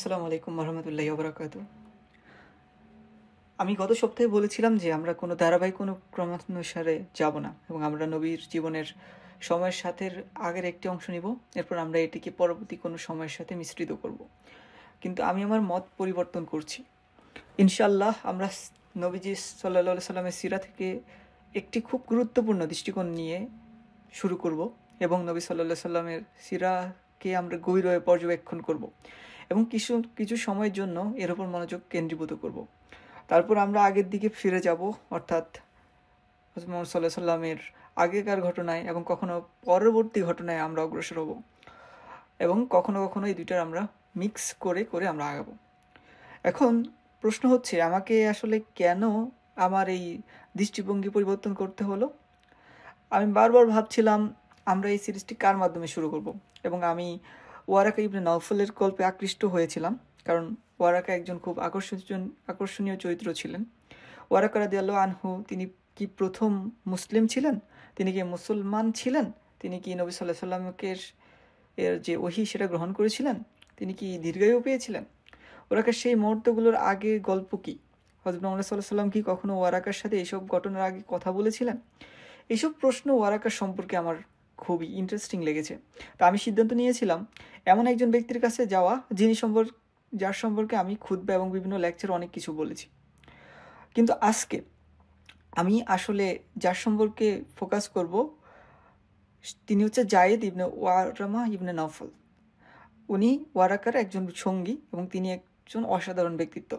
আসসালামু আলাইকুম রহমতুল্লাহি ওয়া বারাকাতুহু। আমি গত সপ্তাহে বলেছিলাম যে আমরা কোনো ধারাবাহিক কোনো ক্রমানুসারে যাব না এবং আমরা নবীর জীবনের সময়ের সাথে আগের একটি অংশ নিব, এরপর আমরা এটিকে পরবর্তী কোনো সময়ের সাথে মিশ্রিত করব। কিন্তু আমি আমার মত পরিবর্তন করছি। ইনশাআল্লাহ আমরা নবীজি সাল্লাল্লাহু সাল্লামের সিরা থেকে একটি খুব গুরুত্বপূর্ণ দৃষ্টিকোণ নিয়ে শুরু করব এবং নবী সাল্লাল্লাহু সাল্লামের সিরাকে আমরা গভীরভাবে পর্যবেক্ষণ করব এবং কিছু কিছু সময়ের জন্য এর উপর মনোযোগ কেন্দ্রীভূত করব। তারপর আমরা আগের দিকে ফিরে যাব, অর্থাৎ হযরত মুহাম্মদ সাল্লাল্লাহু আলাইহি সাল্লামের আগেকার ঘটনায় এবং কখনো পরবর্তী ঘটনায় আমরা অগ্রসর হব এবং কখনো কখনো এই দুইটার আমরা মিক্স করে করে আমরা আগাবো। এখন প্রশ্ন হচ্ছে, আমাকে আসলে কেন আমার এই দৃষ্টিভঙ্গি পরিবর্তন করতে হলো? আমি বারবার ভাবছিলাম আমরা এই সিরিজটি কার মাধ্যমে শুরু করব, এবং আমি ওয়ারাকা ইবনে নওফলের গল্পে আকৃষ্ট হয়েছিলাম, কারণ ওয়ারাকা একজন খুব আকর্ষণীয় চরিত্র ছিলেন। ওয়ারাকা রাদিয়াল্লাহু আনহু তিনি কি প্রথম মুসলিম ছিলেন? তিনি কি মুসলমান ছিলেন? তিনি কি নবী সাল্লাল্লাহু আলাইহি সাল্লামকে এর যে ওহী সেটা গ্রহণ করেছিলেন? তিনি কি দীর্ঘায়ু পেয়েছিলেন? ওয়ারাকার সেই মুহূর্তগুলোর আগে গল্প কি? হযরত মুহাম্মদ সাল্লাল্লাহু আলাইহি সাল্লাম কি কখনো ওয়ারাকার সাথে এইসব ঘটনার আগে কথা বলেছিলেন? এইসব প্রশ্ন ওয়ারাকার সম্পর্কে আমার খুবই ইন্টারেস্টিং লেগেছে। তা আমি সিদ্ধান্ত নিয়েছিলাম এমন একজন ব্যক্তির কাছে যাওয়া যার সম্পর্কে আমি খুতবা এবং বিভিন্ন লেকচারে অনেক কিছু বলেছি। কিন্তু আজকে আমি আসলে যার সম্পর্কে ফোকাস করব তিনি হচ্ছে জায়েদ ইবনে ওয়ারামা ইবনে নওফল। উনি ওয়ারাকার একজন সঙ্গী এবং তিনি একজন অসাধারণ ব্যক্তিত্ব,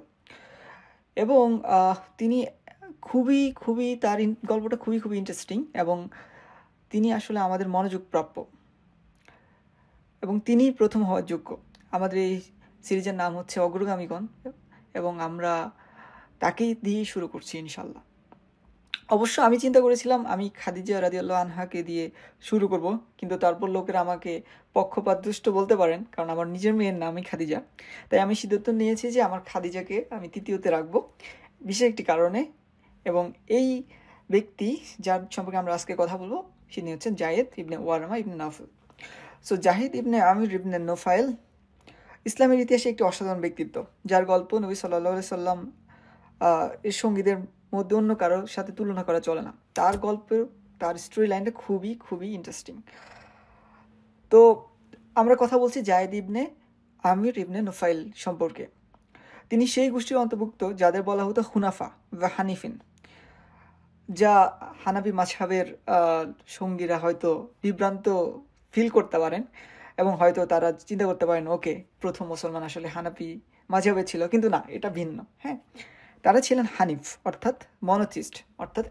এবং তিনি খুবই খুবই তার গল্পটা খুবই খুবই ইন্টারেস্টিং, এবং তিনি আসলে আমাদের মনোযোগ প্রাপ্য এবং তিনি প্রথম হওয়ার যোগ্য। আমাদের এই সিরিজের নাম হচ্ছে অগ্রগামীগণ, এবং আমরা তাকেই দিয়ে শুরু করছি ইনশাল্লাহ। অবশ্য আমি চিন্তা করেছিলাম আমি খাদিজা রাদিয়াল্লাহু আনহাকে দিয়ে শুরু করব, কিন্তু তারপর লোকেরা আমাকে পক্ষপাতদুষ্ট বলতে পারেন, কারণ আমার নিজের মেয়ের নামই খাদিজা। তাই আমি সিদ্ধান্ত নিয়েছি যে আমার খাদিজাকে আমি তৃতীয়তে রাখবো বিশেষ একটি কারণে, এবং এই ব্যক্তি যার সম্পর্কে আমরা আজকে কথা বলবো তিনি হচ্ছেন জায়েদ ইবনে ওয়ারামা ইবনে নওফল। সো জাহিদ ইবনে আমির ইবনে নোফাইল ইসলামের ইতিহাসে একটি অসাধারণ ব্যক্তিত্ব, যার গল্প নবী সাল্লাল্লাহু আলাইহি সাল্লাম এর সঙ্গীদের মধ্যে অন্য কারোর সাথে তুলনা করা চলে না। তার গল্পের তার স্টোরি লাইনটা খুবই খুবই ইন্টারেস্টিং। তো আমরা কথা বলছি জায়েদ ইবনে আমির ইবনে নোফাইল সম্পর্কে। তিনি সেই গোষ্ঠীর অন্তর্ভুক্ত যাদের বলা হতো হুনাফা বা হানিফিন, যা হানাফি মাযহাবের সঙ্গীরা হয়তো বিভ্রান্ত ফিল করতে পারেন এবং হয়তো তারা চিন্তা করতে পারেন ওকে প্রথম মুসলমান আসলে হানাফি মাযহাবে ছিল, কিন্তু না, এটা ভিন্ন। হ্যাঁ, তারা ছিলেন হানিফ, অর্থাৎ মনোথিস্ট, অর্থাৎ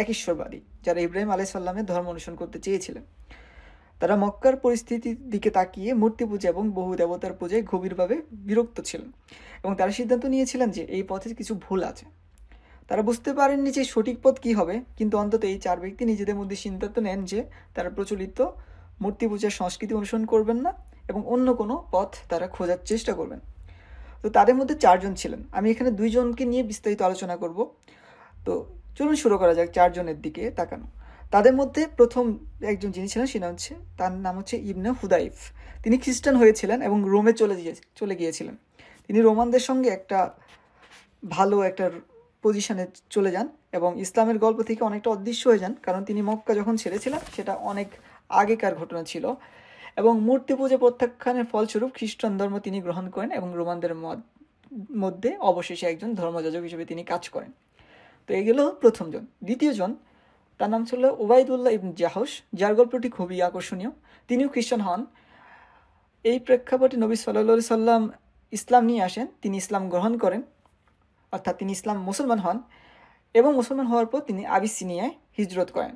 এক ঈশ্বরবাদী, যারা ইব্রাহিম আলাইহিস সালামের ধর্ম অনুসরণ করতে চেয়েছিলেন। তারা মক্কার পরিস্থিতির দিকে তাকিয়ে মূর্তি পূজা এবং বহু দেবতার পূজায় গভীরভাবে বিরক্ত ছিলেন, এবং তারা সিদ্ধান্ত নিয়েছিলেন যে এই পথে কিছু ভুল আছে। তারা বুঝতে পারেননি যে সঠিক পথ কী হবে, কিন্তু অন্তত এই চার ব্যক্তি নিজেদের মধ্যে সিদ্ধান্ত নেন যে তারা প্রচলিত মূর্তি পূজার সংস্কৃতি অনুসরণ করবেন না এবং অন্য কোনো পথ তারা খোঁজার চেষ্টা করবেন। তো তাদের মধ্যে চারজন ছিলেন। আমি এখানে দুইজনকে নিয়ে বিস্তারিত আলোচনা করব। তো চলুন শুরু করা যাক চারজনের দিকে তাকানো। তাদের মধ্যে প্রথম একজন যিনি ছিলেন তার নাম হচ্ছে ইবনে হুদাইফ। তিনি খ্রিস্টান হয়েছিলেন এবং রোমে চলে গিয়েছিলেন। তিনি রোমানদের সঙ্গে একটা ভালো একটা পজিশনে চলে যান এবং ইসলামের গল্প থেকে অনেকটা অদৃশ্য হয়ে যান, কারণ তিনি মক্কা যখন ছেড়েছিলেন সেটা অনেক আগেকার ঘটনা ছিল, এবং মূর্তি পূজা প্রত্যাখ্যানের ফলস্বরূপ খ্রিস্টান ধর্ম তিনি গ্রহণ করেন এবং রোমানদের মধ্যে অবশেষে একজন ধর্মযাজক হিসেবে তিনি কাজ করেন। তো এই গেল প্রথমজন। দ্বিতীয়জন, তার নাম ছিল উবাইদুল্লাহ ইবনে জাহশ, যার গল্পটি খুবই আকর্ষণীয়। তিনিও খ্রিস্টান হন। এই প্রেক্ষাপটে নবী সাল্লাল্লাহু আলাইহি সাল্লাম ইসলাম নিয়ে আসেন, তিনি ইসলাম গ্রহণ করেন, অর্থাৎ তিনি মুসলমান হন, এবং মুসলমান হওয়ার পর তিনি আবিসিনিয়ায় হিজরত করেন,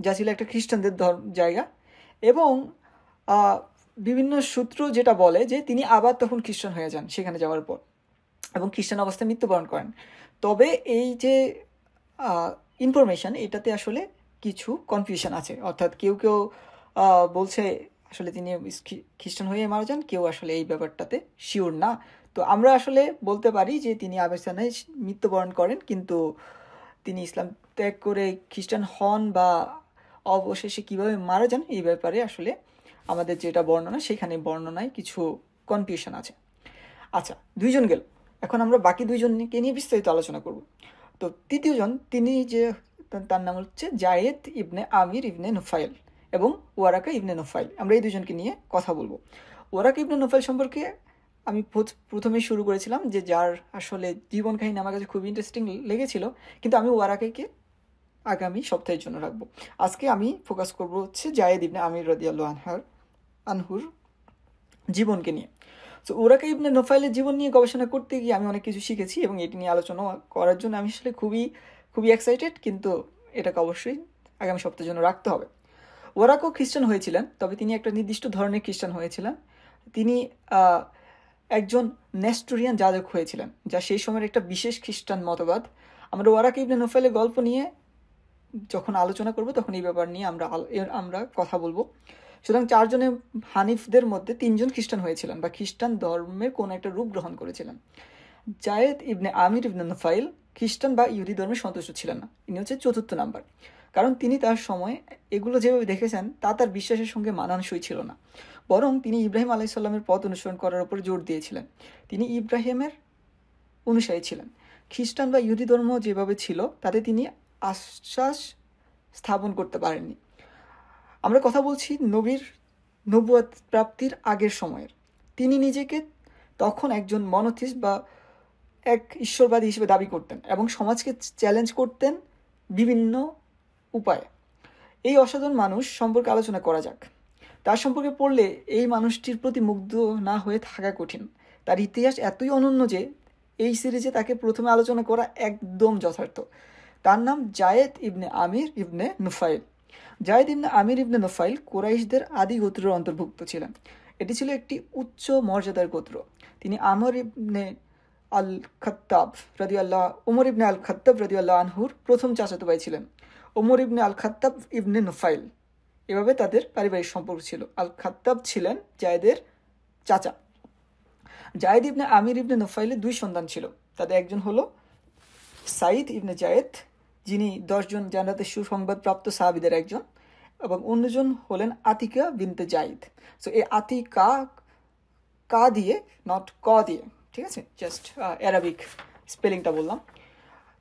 যা ছিল একটা খ্রিস্টানদের জায়গা, এবং বিভিন্ন সূত্র যেটা বলে যে তিনি আবার তখন খ্রিস্টান হয়ে যান সেখানে যাওয়ার পর, এবং খ্রিস্টান অবস্থায় মৃত্যুবরণ করেন। তবে এই যে ইনফরমেশন, এটাতে আসলে কিছু কনফিউশন আছে, অর্থাৎ কেউ কেউ বলছে আসলে তিনি খ্রিস্টান হয়ে মারা যান, কেউ আসলে এই ব্যাপারটাতে শিওর না। তো আমরা আসলে বলতে পারি যে তিনি আবিসিনিয়ায় মৃত্যুবরণ করেন, কিন্তু তিনি ইসলাম ত্যাগ করে খ্রিস্টান হন বা অবশেষে কিভাবে মারা যান এই ব্যাপারে আসলে আমাদের যেটা বর্ণনা, সেখানে বর্ণনায় কিছু কনফিউশন আছে। আচ্ছা, দুইজন গেল, এখন আমরা বাকি দুইজনকে নিয়ে বিস্তারিত আলোচনা করব। তো তৃতীয়জন তিনি যে তার নাম হচ্ছে জায়েদ ইবনে আমির ইবনে নুফাইল এবং ওয়ারাকা ইবনে নুফাইল। আমরা এই দুজনকে নিয়ে কথা বলবো। ওয়ারাকা ইবনে নুফাইল সম্পর্কে আমি প্রথমে শুরু করেছিলাম যে যার আসলে জীবন কাহিনী আমার কাছে খুবই ইন্টারেস্টিং লেগেছিল, কিন্তু আমি ওয়ারাকাকে আগামী সপ্তাহের জন্য রাখবো। আজকে আমি ফোকাস করব হচ্ছে জায়েদ ইবনে আমির রাদিয়াল্লাহু আনহুর জীবনকে নিয়ে। তো ওরাকা ইবনে নোফাইলের জীবন নিয়ে গবেষণা করতে গিয়ে আমি অনেক কিছু শিখেছি এবং এটি নিয়ে আলোচনা করার জন্য আমি আসলে খুবই খুবই এক্সাইটেড, কিন্তু এটাকে অবশ্যই আগামী সপ্তাহের জন্য রাখতে হবে। ওরাকাও খ্রিস্টান হয়েছিলেন, তবে তিনি একটা নির্দিষ্ট ধরনের খ্রিস্টান হয়েছিলেন। তিনি একজন নেস্টোরিয়ান যাজক হয়েছিলেন, যা সেই সময়ের একটা বিশেষ খ্রিস্টান মতবাদ। আমরা ওরাকা ইবনে নোফাইলের গল্প নিয়ে যখন আলোচনা করব তখন এই ব্যাপার নিয়ে আমরা কথা বলবো। সুতরাং চারজনের হানিফদের মধ্যে তিনজন খ্রিস্টান হয়েছিলেন বা খ্রিস্টান ধর্মের কোনো একটা রূপ গ্রহণ করেছিলেন। জায়েদ ইবনে আমির ইবনে নুফাইল খ্রিস্টান বা ইহুদি ধর্মে সন্তুষ্ট ছিলেন না। ইনি হচ্ছে চতুর্থ নাম্বার, কারণ তিনি তার সময় এগুলো যেভাবে দেখেছেন তা তার বিশ্বাসের সঙ্গে মানানসই ছিল না। বরং তিনি ইব্রাহিম আলাইসাল্লামের পথ অনুসরণ করার উপর জোর দিয়েছিলেন। তিনি ইব্রাহিমের অনুসারী ছিলেন। খ্রিস্টান বা ইহুদি ধর্ম যেভাবে ছিল তাতে তিনি আশ্বাস স্থাপন করতে পারেননি। আমরা কথা বলছি নবীর নবুয়ত প্রাপ্তির আগের সময়ের। তিনি নিজেকে তখন একজন মনোথিস্ট বা এক ঈশ্বরবাদী হিসেবে দাবি করতেন এবং সমাজকে চ্যালেঞ্জ করতেন বিভিন্ন উপায়ে। এই অসাধারণ মানুষ সম্পর্কে আলোচনা করা যাক। তার সম্পর্কে পড়লে এই মানুষটির প্রতি মুগ্ধ না হয়ে থাকা কঠিন। তার ইতিহাস এতই অনন্য যে এই সিরিজে তাকে প্রথমে আলোচনা করা একদম যথার্থ। তার নাম জায়েদ ইবনে আমির ইবনে নুফাইল। জায়েদ ইবনে আমির ইবনে নুফাইল কুরাইশদের আদি গোত্রের অন্তর্ভুক্ত ছিলেন। এটি ছিল একটি উচ্চ মর্যাদার গোত্র। তিনি আমর ইবনে আল খাত্তাব রাদিয়াল্লাহু উমর ইবনে আল খাত্তাব রাদিয়াল্লাহু আনহুর প্রথম চাচাতো ভাই ছিলেন। উমর ইবনে আল খাত্তাব ইবনে নুফাইল, এভাবে তাদের পারিবারিক সম্পর্ক ছিল। আল খাত্তাব ছিলেন জায়েদের চাচা। জায়েদ ইবনে আমির ইবনে নুফাইলের দুই সন্তান ছিল। তাদের একজন হলো সাইদ ইবনে জায়েদ, যিনি 10 জন জান্নাতের সুসংবাদপ্রাপ্ত সাহাবীদের একজন, এবং অন্যজন হলেন আতিকা বিনতে জায়েদ। সো এই আতিকা কা দিয়ে, নট ক দিয়ে, ঠিক আছে, জাস্ট অ্যারাবিক স্পেলিংটা বললাম।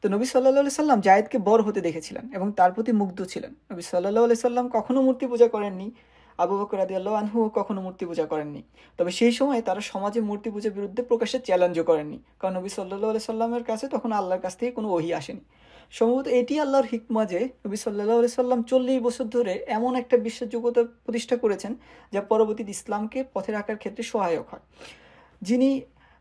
তো নবী সাল্লাল্লাহু আলাইহি সাল্লাম জায়েদকে বড় হতে দেখেছিলেন এবং তার প্রতি মুগ্ধ ছিলেন। নবী সাল্লাল্লাহু আলাইহি সাল্লাম কখনো মূর্তি পূজা করেননি। আবু বকর রাদিয়াল্লাহু আনহু কখনো মূর্তি পূজা করেননি। তবে সেই সময় তারা সমাজে মূর্তি পূজার বিরুদ্ধে প্রকাশ্যে চ্যালেঞ্জও করেননি, কারণ নবী সাল্লাল্লাহু আলাইহি সাল্লামের কাছে তখন আল্লাহর কাছ থেকে কোনো ওহী আসেনি। সম্ভবত এটি আল্লাহর হিকমা যে নবী সাল্লাল্লাহু আলাইহি সাল্লাম 40 বছর ধরে এমন একটা বিশ্বাসযোগ্যতা প্রতিষ্ঠা করেছেন যা পরবর্তীতে ইসলামকে পথে রাখার ক্ষেত্রে সহায়ক হয়।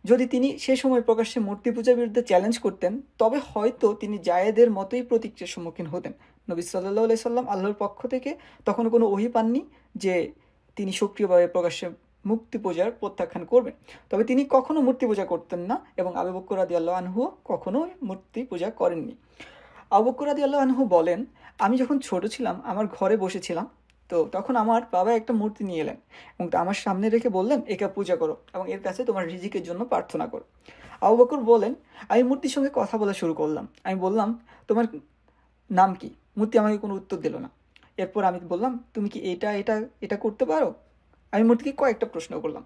যদি তিনি সে সময় প্রকাশ্যে মূর্তি পূজার বিরুদ্ধে চ্যালেঞ্জ করতেন, তবে হয়তো তিনি জায়েদের মতোই প্রতিক্রিয়ার সম্মুখীন হতেন। নবী সাল্লাল্লাহু আলাইহি সাল্লাম আল্লাহর পক্ষ থেকে তখন কোনো ওহী পাননি যে তিনি সক্রিয়ভাবে প্রকাশ্যে মূর্তি পূজার প্রত্যাখ্যান করবেন। তবে তিনি কখনো মূর্তি পূজা করতেন না এবং আবু বকর রাদিয়াল্লাহু আনহু কখনো মূর্তি পূজা করেননি। আবু বকর রাদিয়াল্লাহু আনহু বলেন, আমি যখন ছোট ছিলাম আমার ঘরে বসেছিলাম, তো তখন আমার বাবা একটা মূর্তি নিয়ে এলেন এবং আমার সামনে রেখে বললেন, একে পূজা করো এবং এর কাছে তোমার রিজিকের জন্য প্রার্থনা করো। আবু বকর বলেন, আমি মূর্তির সঙ্গে কথা বলা শুরু করলাম। আমি বললাম, তোমার নাম কি? মূর্তি আমাকে কোনো উত্তর দিল না। এরপর আমি বললাম, তুমি কি এটা এটা এটা করতে পারো? আমি মূর্তিকে কয়েকটা প্রশ্ন করলাম।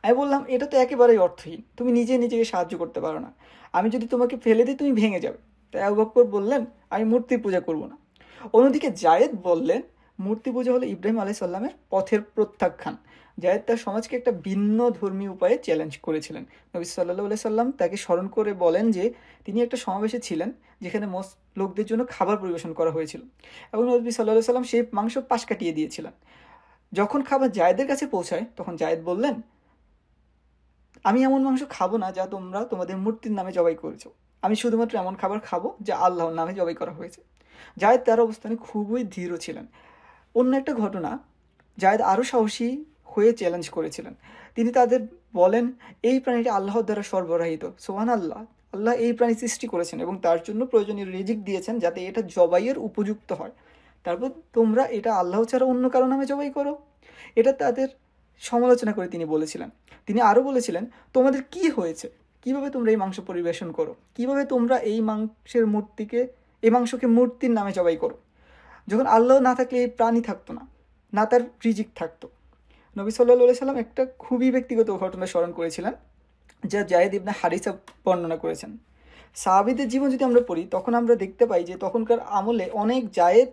আমি বললাম, এটা তো একেবারেই অর্থহীন, তুমি নিজেকে সাহায্য করতে পারো না, আমি যদি তোমাকে ফেলে দিই তুমি ভেঙে যাবে। তাই আবু বকর বললেন, আমি মূর্তি পূজা করব না। অন্যদিকে জায়েদ বললেন, মূর্তি পূজা হলো ইব্রাহিম আলাইহিস সালামের পথের প্রত্যাখ্যান। জায়েদ তার সমাজকে একটা ভিন্ন ধর্মীয় উপায়ে চ্যালেঞ্জ করেছিলেন। নবী সাল্লাল্লাহু আলাইহি সাল্লাম তাকে স্মরণ করে বলেন যে তিনি একটা সমাবেশে ছিলেন যেখানে লোকদের জন্য খাবার পরিবেশন করা হয়েছিল এবং নবী সাল্লাল্লাহু আলাইহি সাল্লাম সেই মাংস পাশ কাটিয়ে দিয়েছিলেন। যখন খাবার জায়েদের কাছে পৌঁছায় তখন জায়েদ বললেন, আমি এমন মাংস খাবো না যা তোমরা তোমাদের মূর্তির নামে জবাই করেছো। আমি শুধুমাত্র এমন খাবার খাবো যা আল্লাহর নামে জবাই করা হয়েছে। জায়েদ তার অবস্থানে খুবই দৃঢ় ছিলেন। অন্য একটা ঘটনা, জায়েদ আরও সাহসী হয়ে চ্যালেঞ্জ করেছিলেন। তিনি তাদের বলেন, এই প্রাণীটি আল্লাহর দ্বারা সরবরাহিত। সুবহানাল্লাহ, আল্লাহ এই প্রাণী সৃষ্টি করেছেন এবং তার জন্য প্রয়োজনীয় রিজিক দিয়েছেন যাতে এটা জবাইয়ের উপযুক্ত হয়। তারপর তোমরা এটা আল্লাহ ছাড়া অন্য কারো নামে জবাই করো। এটা তাদের সমালোচনা করে তিনি বলেছিলেন। তিনি আরও বলেছিলেন, তোমাদের কি হয়েছে? কিভাবে তোমরা এই মাংস পরিবেশন করো? কিভাবে তোমরা এই মাংসকে মূর্তির নামে জবাই করো? যখন আল্লাহ না থাকলে এই প্রাণী থাকতো না, না তার রিজিক থাকতো। নবী সাল্লাল্লাহু আলাইহি সাল্লাম একটা খুবই ব্যক্তিগত ঘটনা স্মরণ করেছিলেন। যা জায়েদ ইবনে হারিসা বর্ণনা করেছেন। সাহাবীদের জীবন যদি আমরা পড়ি তখন আমরা দেখতে পাই যে তখনকার আমলে অনেক জায়েদ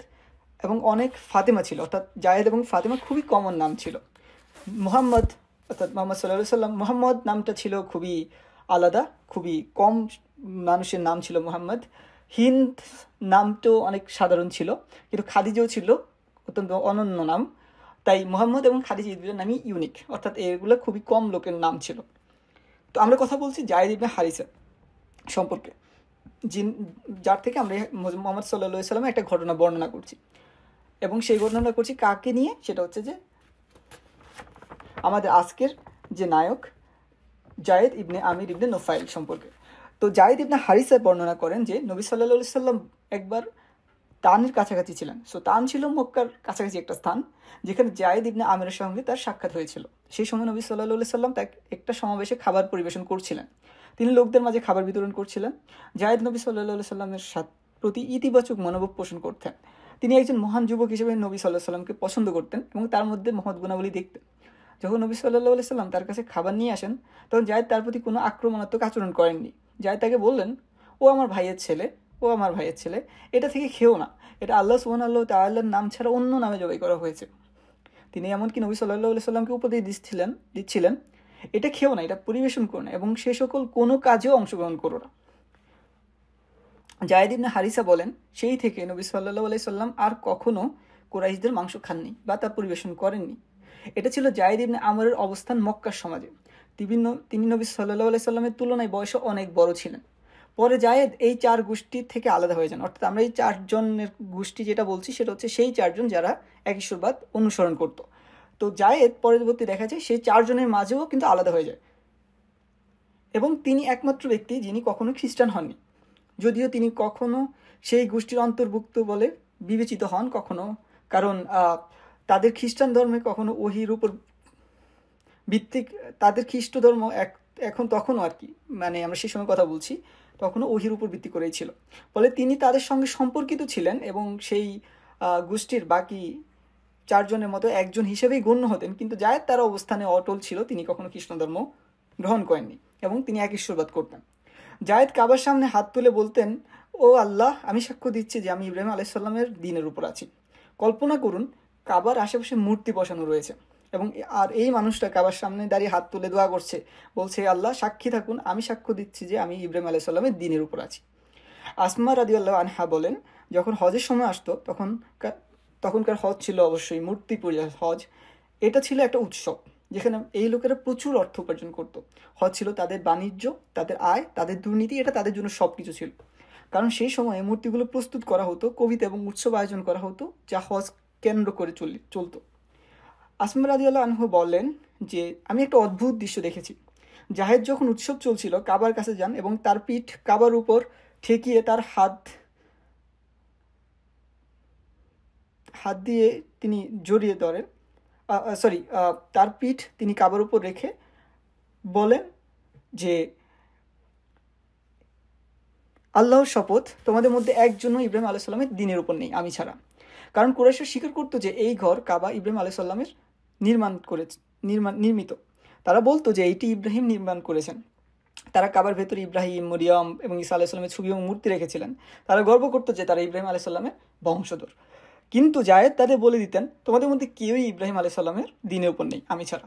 এবং অনেক ফাতেমা ছিল, অর্থাৎ জায়েদ এবং ফাতেমা খুবই কমন নাম ছিল। মুহাম্মদ অর্থাৎ মোহাম্মদ সাল্লাল্লাহু সাল্লাম, মুহাম্মদ নামটা ছিল খুবই আলাদা, খুবই কম মানুষের নাম ছিল মুহাম্মদ। হিন্দ নামটাও অনেক সাধারণ ছিল, কিন্তু খাদিজাও ছিল অত্যন্ত অনন্য নাম। তাই মুহাম্মদ এবং খাদিজা এই দুটো নামই ইউনিক, অর্থাৎ এগুলো খুবই কম লোকের নাম ছিল। তো আমরা কথা বলছি জায়েদ ইবনে হারিসা সম্পর্কে, যার থেকে আমরা মোহাম্মদ সাল্লাল্লাহু আলাইহি সাল্লামের একটা ঘটনা বর্ণনা করছি, এবং সেই ঘটনাটা করছি কাকে নিয়ে? সেটা হচ্ছে যে আমাদের আজকের যে নায়ক জায়েদ ইবনে আমির ইবনে নোফাইল সম্পর্কে। তো জায়েদ ইবনে হারিসা বর্ণনা করেন যে নবী সাল্লাল্লাহু আলাইহি সাল্লাম একবার তানের কাছাকাছি ছিলেন। সো তান ছিল মক্কার কাছাকাছি একটা স্থান, যেখানে জায়েদ ইবনে আমিরের সঙ্গে তার সাক্ষাৎ হয়েছিল। সেই সময় নবী সাল্লাল্লাহু আলাইহি সাল্লাম তাকে একটা সমাবেশে খাবার পরিবেশন করছিলেন, তিনি লোকদের মাঝে খাবার বিতরণ করছিলেন। জায়েদ নবী সাল্লাল্লাহু আলাইহি সাল্লামের প্রতি ইতিবাচক মনোভাব পোষণ করতেন। তিনি একজন মহান যুবক হিসেবে নবী সাল্লাল্লাহু আলাইহি সাল্লামকে পছন্দ করতেন এবং তার মধ্যে মহৎ গুণাবলী দেখতেন। যখন নবী সাল্লাল্লাহু আলাইহি সাল্লাম তার কাছে খাবার নিয়ে আসেন, তখন জায়েদ তার প্রতি কোনো আক্রমণাত্মক আচরণ করেননি। জায়েদ তাকে বললেন, ও আমার ভাইয়ের ছেলে, ও আমার ভাইয়ের ছেলে, এটা থেকে খেও না, এটা আল্লাহ সুবহানাহু ওয়া তাআলার নাম ছাড়া অন্য নামে জবাই করা হয়েছে। তিনি এমনকি নবী সাল্লাল্লাহু আলাইহি সাল্লামকে উপদেশ দিচ্ছিলেন, এটা খেও না, এটা পরিবেশন করো না, এবং সে সকল কোনো কাজেও অংশগ্রহণ করো না। জায়েদ ইবনে হারিসা বলেন, সেই থেকে নবী সাল্লাল্লাহু আলাইহি সাল্লাম আর কখনো কুরাইশদের মাংস খাননি বা তা পরিবেশন করেননি। এটা ছিল জায়েদ ইবনে আমরের অবস্থান মক্কার সমাজে। তিনি নবী সাল্লাল্লাহু আলাইহি সাল্লামের তুলনায় বয়সে অনেক বড় ছিলেন। পরে জায়েদ এই চার গোষ্ঠীর থেকে আলাদা হয়ে যান, অর্থাৎ আমরা এই চারজনের গোষ্ঠী যেটা বলছি সেটা হচ্ছে সেই চারজন যারা এক ঈশ্বরবাদ অনুসরণ করত। তো জায়েদ পরবর্তী দেখা যায় সেই চারজনের মাঝেও কিন্তু আলাদা হয়ে যায়, এবং তিনি একমাত্র ব্যক্তি যিনি কখনো খ্রিস্টান হননি, যদিও তিনি কখনো সেই গোষ্ঠীর অন্তর্ভুক্ত বলে বিবেচিত হন কখনো, কারণ তাদের খ্রিস্টান ধর্মে কখনো ওহির উপর ভিত্তিক, তাদের খ্রিস্ট ধর্ম এখন তখনও আর কি, মানে আমরা সেই সময় কথা বলছি, তখনও ওহির উপর ভিত্তি করেই ছিল। ফলে তিনি তাদের সঙ্গে সম্পর্কিত ছিলেন এবং সেই গোষ্ঠীর বাকি চারজনের মতো একজন হিসেবেই গণ্য হতেন। কিন্তু জায়েদ তার অবস্থানে অটল ছিল, তিনি কখনো খ্রিস্ট ধর্ম গ্রহণ করেননি এবং তিনি এক ঈশ্বরবাদ করতেন। জায়েদ কাবার সামনে হাত তুলে বলতেন, ও আল্লাহ, আমি সাক্ষ্য দিচ্ছি যে আমি ইব্রাহিম আলাইহিস সালামের দ্বীনের উপর আছি। কল্পনা করুন, কাবার আশেপাশে মূর্তি বসানো রয়েছে, এবং আর এই মানুষটা কাবার সামনে দাঁড়িয়ে হাত তুলে দোয়া করছে, বলছে, আল্লাহ সাক্ষী থাকুন, আমি সাক্ষ্য দিচ্ছি যে আমি ইব্রাহিম আলাইহিস সালামের দ্বীনের উপর আছি। আসমা রাদিয়াল্লাহু আনহা বলেন, যখন হজের সময় আসতো তখনকার হজ ছিল অবশ্যই মূর্তি পূজার হজ। এটা ছিল একটা উৎসব যেখানে এই লোকেরা প্রচুর অর্থ উপার্জন করতো। হজ ছিল তাদের বাণিজ্য, তাদের আয়, তাদের দুর্নীতি, এটা তাদের জন্য সব কিছু ছিল। কারণ সেই সময়ে মূর্তিগুলো প্রস্তুত করা হতো, কবিতা এবং উৎসব আয়োজন করা হতো, যা হজ কেন্দ্র করে চলতো। আসমা রাদিয়াল্লাহু আনহা বলেন যে আমি একটা অদ্ভুত দৃশ্য দেখেছি। জাহেদ যখন উৎসব চলছিল কাবার কাছে যান এবং তার পিঠ কাবার উপর ঠেকিয়ে তার হাত দিয়ে তিনি জড়িয়ে ধরেন, তার পিঠ তিনি কাবার উপর রেখে বলেন যে আল্লাহর শপথ, তোমাদের মধ্যে একজনও ইব্রাহিম আলাইহিস সালামের দ্বীনের উপর নেই আমি ছাড়া। কারণ কুরাইশরা স্বীকার করতো যে এই ঘর কাবা ইব্রাহিম আলাইহিস সালামের নির্মিত। তারা বলতো যে এইটি ইব্রাহিম নির্মাণ করেছেন। তারা কাবার ভেতরে ইব্রাহিম, মরিয়ম এবং ঈসা আলাইহিস সালামের ছবি এবং মূর্তি রেখেছিলেন। তারা গর্ব করতো যে তারা ইব্রাহিম আলাইহিস সালামের বংশধর। কিন্তু জায়েদ তাদের বলে দিতেন, তোমাদের মধ্যে কেউই ইব্রাহিম আলাইহিস সালামের দ্বীনের উপর নেই আমি ছাড়া।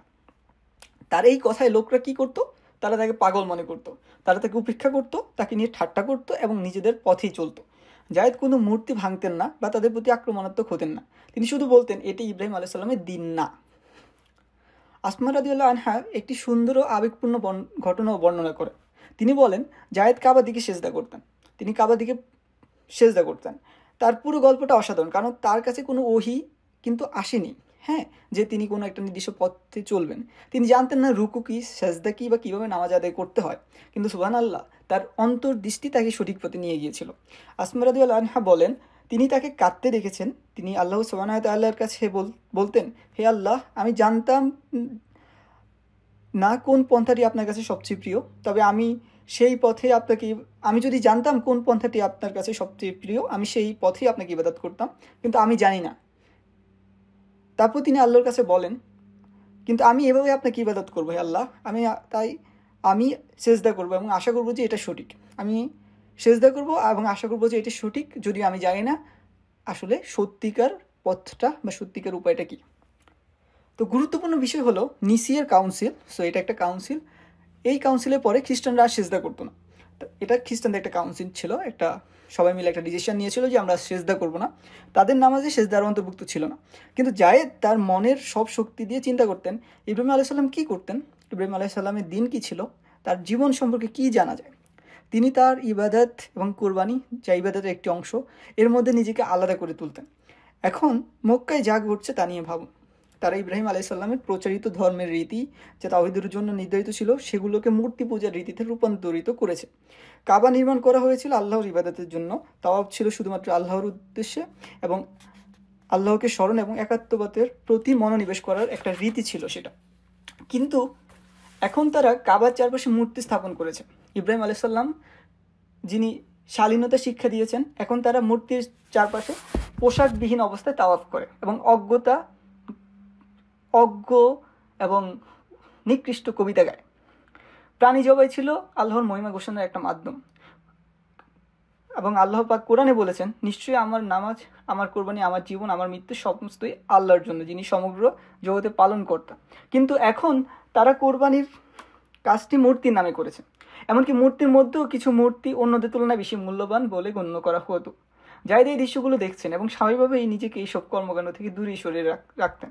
তার এই কথায় লোকরা কি করতো? তারা তাকে পাগল মনে করতো, তারা তাকে উপেক্ষা করতো, তাকে নিয়ে ঠাট্টা করতো এবং নিজেদের পথেই চলতো। জায়েদ কোনো মূর্তি ভাঙতেন না বা তাদের প্রতি আক্রমণাত্মক হতেন না, তিনি শুধু বলতেন এটি ইব্রাহিম আলাইহিস সালামের দ্বীন না। আসমা রাদিয়াল্লাহু আনহা একটি সুন্দর ও আবেগপূর্ণ ঘটনাও বর্ণনা করেন। তিনি বলেন, জায়েদ কাবার দিকে সেজদা করতেন। তার পুরো গল্পটা অসাধারণ, কারণ তার কাছে কোনো ওহী কিন্তু আসেনি, হ্যাঁ, যে তিনি কোনো একটা নির্দিষ্ট পথে চলবেন। তিনি জানতেন না রুকু কি, সেজদা কি, বা কীভাবে নামাজ আদায় করতে হয়। কিন্তু সুবহানাল্লাহ, তার অন্তর্দৃষ্টি তাকে সঠিক পথে নিয়ে গিয়েছিল। আসমা রাদিয়াল্লাহু আনহা বলেন, তিনি তাকে কাঁদতে দেখেছেন। তিনি আল্লাহ সুবহানাহু ওয়া তাআলার কাছে বলতেন, হে আল্লাহ, আমি জানতাম না কোন পন্থাটি আপনার কাছে সবচেয়ে প্রিয়, তবে আমি যদি জানতাম কোন পন্থাটি আপনার কাছে সবচেয়ে প্রিয়, আমি সেই পথেই আপনাকে ইবাদত করতাম, কিন্তু আমি জানি না। তারপর তিনি আল্লাহর কাছে বলেন, কিন্তু আমি এভাবে আপনাকে ইবাদত করবো হে আল্লাহ, তাই আমি সেজদা করব এবং আশা করব যে এটা সঠিক, আমি সেজদা করব এবং আশা করব যে এটা সঠিক, যদিও আমি জানি না আসলে সত্যিকার পথটা বা সত্যিকার উপায়টা কি। তো গুরুত্বপূর্ণ বিষয় হলো নিসিয়ার কাউন্সিল। সো এটা একটা কাউন্সিল, এই কাউন্সিলের পরে খ্রিস্টানরা আর সেজদা করতো না। তো এটা খ্রিস্টানদের একটা কাউন্সিল ছিল, একটা সবাই মিলে একটা ডিসিশন নিয়েছিল যে আমরা সেজদা করব না, তাদের নামাজে সেজদার অন্তর্ভুক্ত ছিল না। কিন্তু জায়েদ তার মনের সব শক্তি দিয়ে চিন্তা করতেন ইব্রাহিম আলাইহিস সালাম কী করতেন, ইব্রাহিম আলাইহিস সালামের দিন কী ছিল, তার জীবন সম্পর্কে কী জানা যায়। তিনি তার ইবাদত এবং কোরবানি, যা ইবাদতের একটি অংশ, এর মধ্যে নিজেকে আলাদা করে তুলতেন। এখন মক্কায় যা ঘটছে তা নিয়ে ভাবুন। তারা ইব্রাহিম আলাইহিস সালামের প্রচারিত ধর্মের রীতি যা তাওহীদের জন্য নির্ধারিত ছিল সেগুলোকে মূর্তি পূজার রীতিতে রূপান্তরিত করেছে। কাবা নির্মাণ করা হয়েছিল আল্লাহর ইবাদতের জন্য, তাওয়াফ ছিল শুধুমাত্র আল্লাহর উদ্দেশ্যে এবং আল্লাহকে স্মরণ এবং একাত্মবাদের প্রতি মনোনিবেশ করার একটা রীতি ছিল সেটা। কিন্তু এখন তারা কাবার চারপাশে মূর্তি স্থাপন করেছে। ইব্রাহিম আলাইহিস সালাম যিনি শালীনতা শিক্ষা দিয়েছেন, এখন তারা মূর্তির চারপাশে পোশাকবিহীন অবস্থায় তাওয়াফ করে এবং অজ্ঞ এবং নিকৃষ্ট কবিতা গায়। প্রাণী জবাই ছিল আল্লাহর মহিমা ঘোষণার একটা মাধ্যম এবং আল্লাহ পাক কোরআনে বলেছেন, নিশ্চয়ই আমার নামাজ, আমার কোরবানি, আমার জীবন, আমার মৃত্যু সমস্তই আল্লাহর জন্য, যিনি সমগ্র জগতে পালন কর্তা। কিন্তু এখন তারা কোরবানির কাজটি মূর্তির নামে করেছে। এমনকি মূর্তির মধ্যেও কিছু মূর্তি অন্যদের তুলনায় বেশি মূল্যবান বলে গণ্য করা হতো। জায়েদ এই দৃশ্যগুলো দেখছেন এবং স্বাভাবিকভাবেই নিজেকে এইসব কর্মকাণ্ড থেকে দূরে সরিয়ে রাখতেন।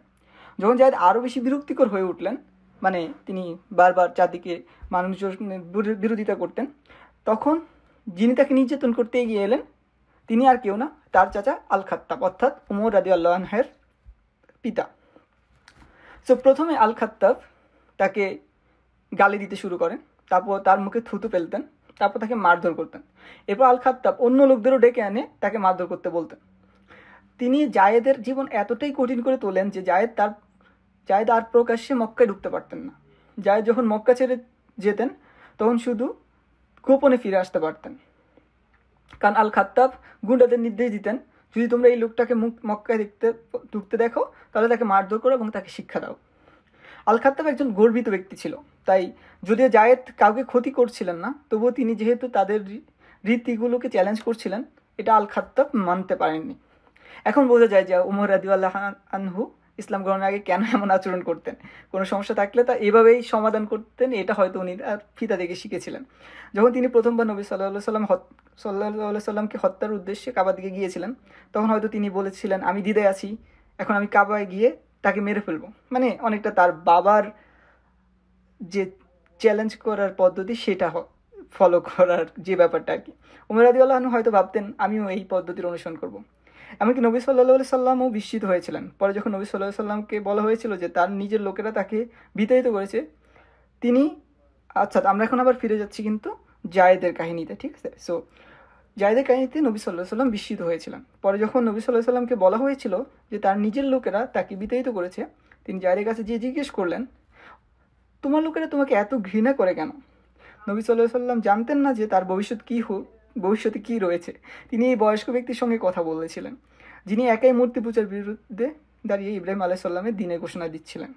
যখন জায়েদ আরও বেশি বিরক্তিকর হয়ে উঠলেন, মানে তিনি বারবার চারদিকে মানুষজনের বিরোধিতা করতেন, তখন যিনি তাকে নির্যাতন করতে এগিয়ে এলেন তিনি আর কেউ না, তার চাচা আল খাত্তাব, অর্থাৎ উমর রাদিয়াল্লাহু আনহুর পিতা। সো প্রথমে আল খাত্তাব তাকে গালি দিতে শুরু করেন, তারপর তার মুখে থুতু ফেলতেন, তারপর তাকে মারধর করতেন। এরপর আল খাত্তাব অন্য লোকদেরও ডেকে এনে তাকে মারধর করতে বলতেন। তিনি জায়েদের জীবন এতটাই কঠিন করে তোলেন যে জায়েদ আর প্রকাশ্যে মক্কায় ঢুকতে পারতেন না। জায়েদ যখন মক্কা ছেড়ে যেতেন তখন শুধু গোপনে ফিরে আসতে পারতেন, কারণ আল খাত্তাব গুন্ডাদের নির্দেশ দিতেন, যদি তোমরা এই লোকটাকে মক্কায় ঢুকতে দেখো তাহলে তাকে মারধর করো এবং তাকে শিক্ষা দাও। আল খাত্তাব একজন গর্বিত ব্যক্তি ছিল, তাই যদিও জায়েদ কাউকে ক্ষতি করছিলেন না, তবুও তিনি যেহেতু তাদের রীতিগুলোকে চ্যালেঞ্জ করছিলেন, এটা আল খাত্তাব মানতে পারেননি। এখন বোঝা যায় যে উমর রাদিয়াল্লাহু আনহু ইসলাম গ্রহণের আগে কেন এমন আচরণ করতেন। কোনো সমস্যা থাকলে তা এভাবেই সমাধান করতেন, এটা হয়তো উনি আর ফিতা দেখে শিখেছিলেন। যখন তিনি প্রথমবার নবী সাল্লাল্লাহু সাল্লামকে হত্যার উদ্দেশ্যে কাবার দিকে গিয়েছিলেন, তখন হয়তো তিনি বলেছিলেন, আমি দ্বিধায় আছি, এখন আমি কাবায় গিয়ে তাকে মেরে ফেলবো। মানে অনেকটা তার বাবার যে চ্যালেঞ্জ করার পদ্ধতি সেটা ফলো করার যে ব্যাপারটা আর কি। উমর রাদিয়াল্লাহু আনহু হয়তো ভাবতেন আমিও এই পদ্ধতির অনুসরণ করব। এমনকি নবী সাল্লাল্লাহু সাল্লামও বিস্মিত হয়েছিলেন। পরে যখন নবী সাল্লাল্লাহু সাল্লামকে বলা হয়েছিল যে তার নিজের লোকেরা তাকে বিতাড়িত করেছে, তিনি আচ্ছা আমরা এখন আবার ফিরে যাচ্ছি কিন্তু জায়েদের কাহিনীতে, ঠিক আছে। সো জায়েদের কাহিনীতে নবী সাল্লাল্লাহু সাল্লাম বিস্মিত হয়েছিলেন। পরে যখন নবী সাল্লাল্লাহু সাল্লামকে বলা হয়েছিল যে তার নিজের লোকেরা তাকে বিতাড়িত করেছে, তিনি জায়েদের কাছে গিয়ে জিজ্ঞেস করলেন, তোমার লোকেরা তোমাকে এত ঘৃণা করে কেন? নবী সাল্লাল্লাহু সাল্লাম জানতেন না যে তার ভবিষ্যতে কী রয়েছে। তিনি এই বয়স্ক ব্যক্তির সঙ্গে কথা বলেছিলেন, যিনি একাই মূর্তি পূজার বিরুদ্ধে দাঁড়িয়ে ইব্রাহিম আলাইহিস সালামের দ্বীনের ঘোষণা দিচ্ছিলেন।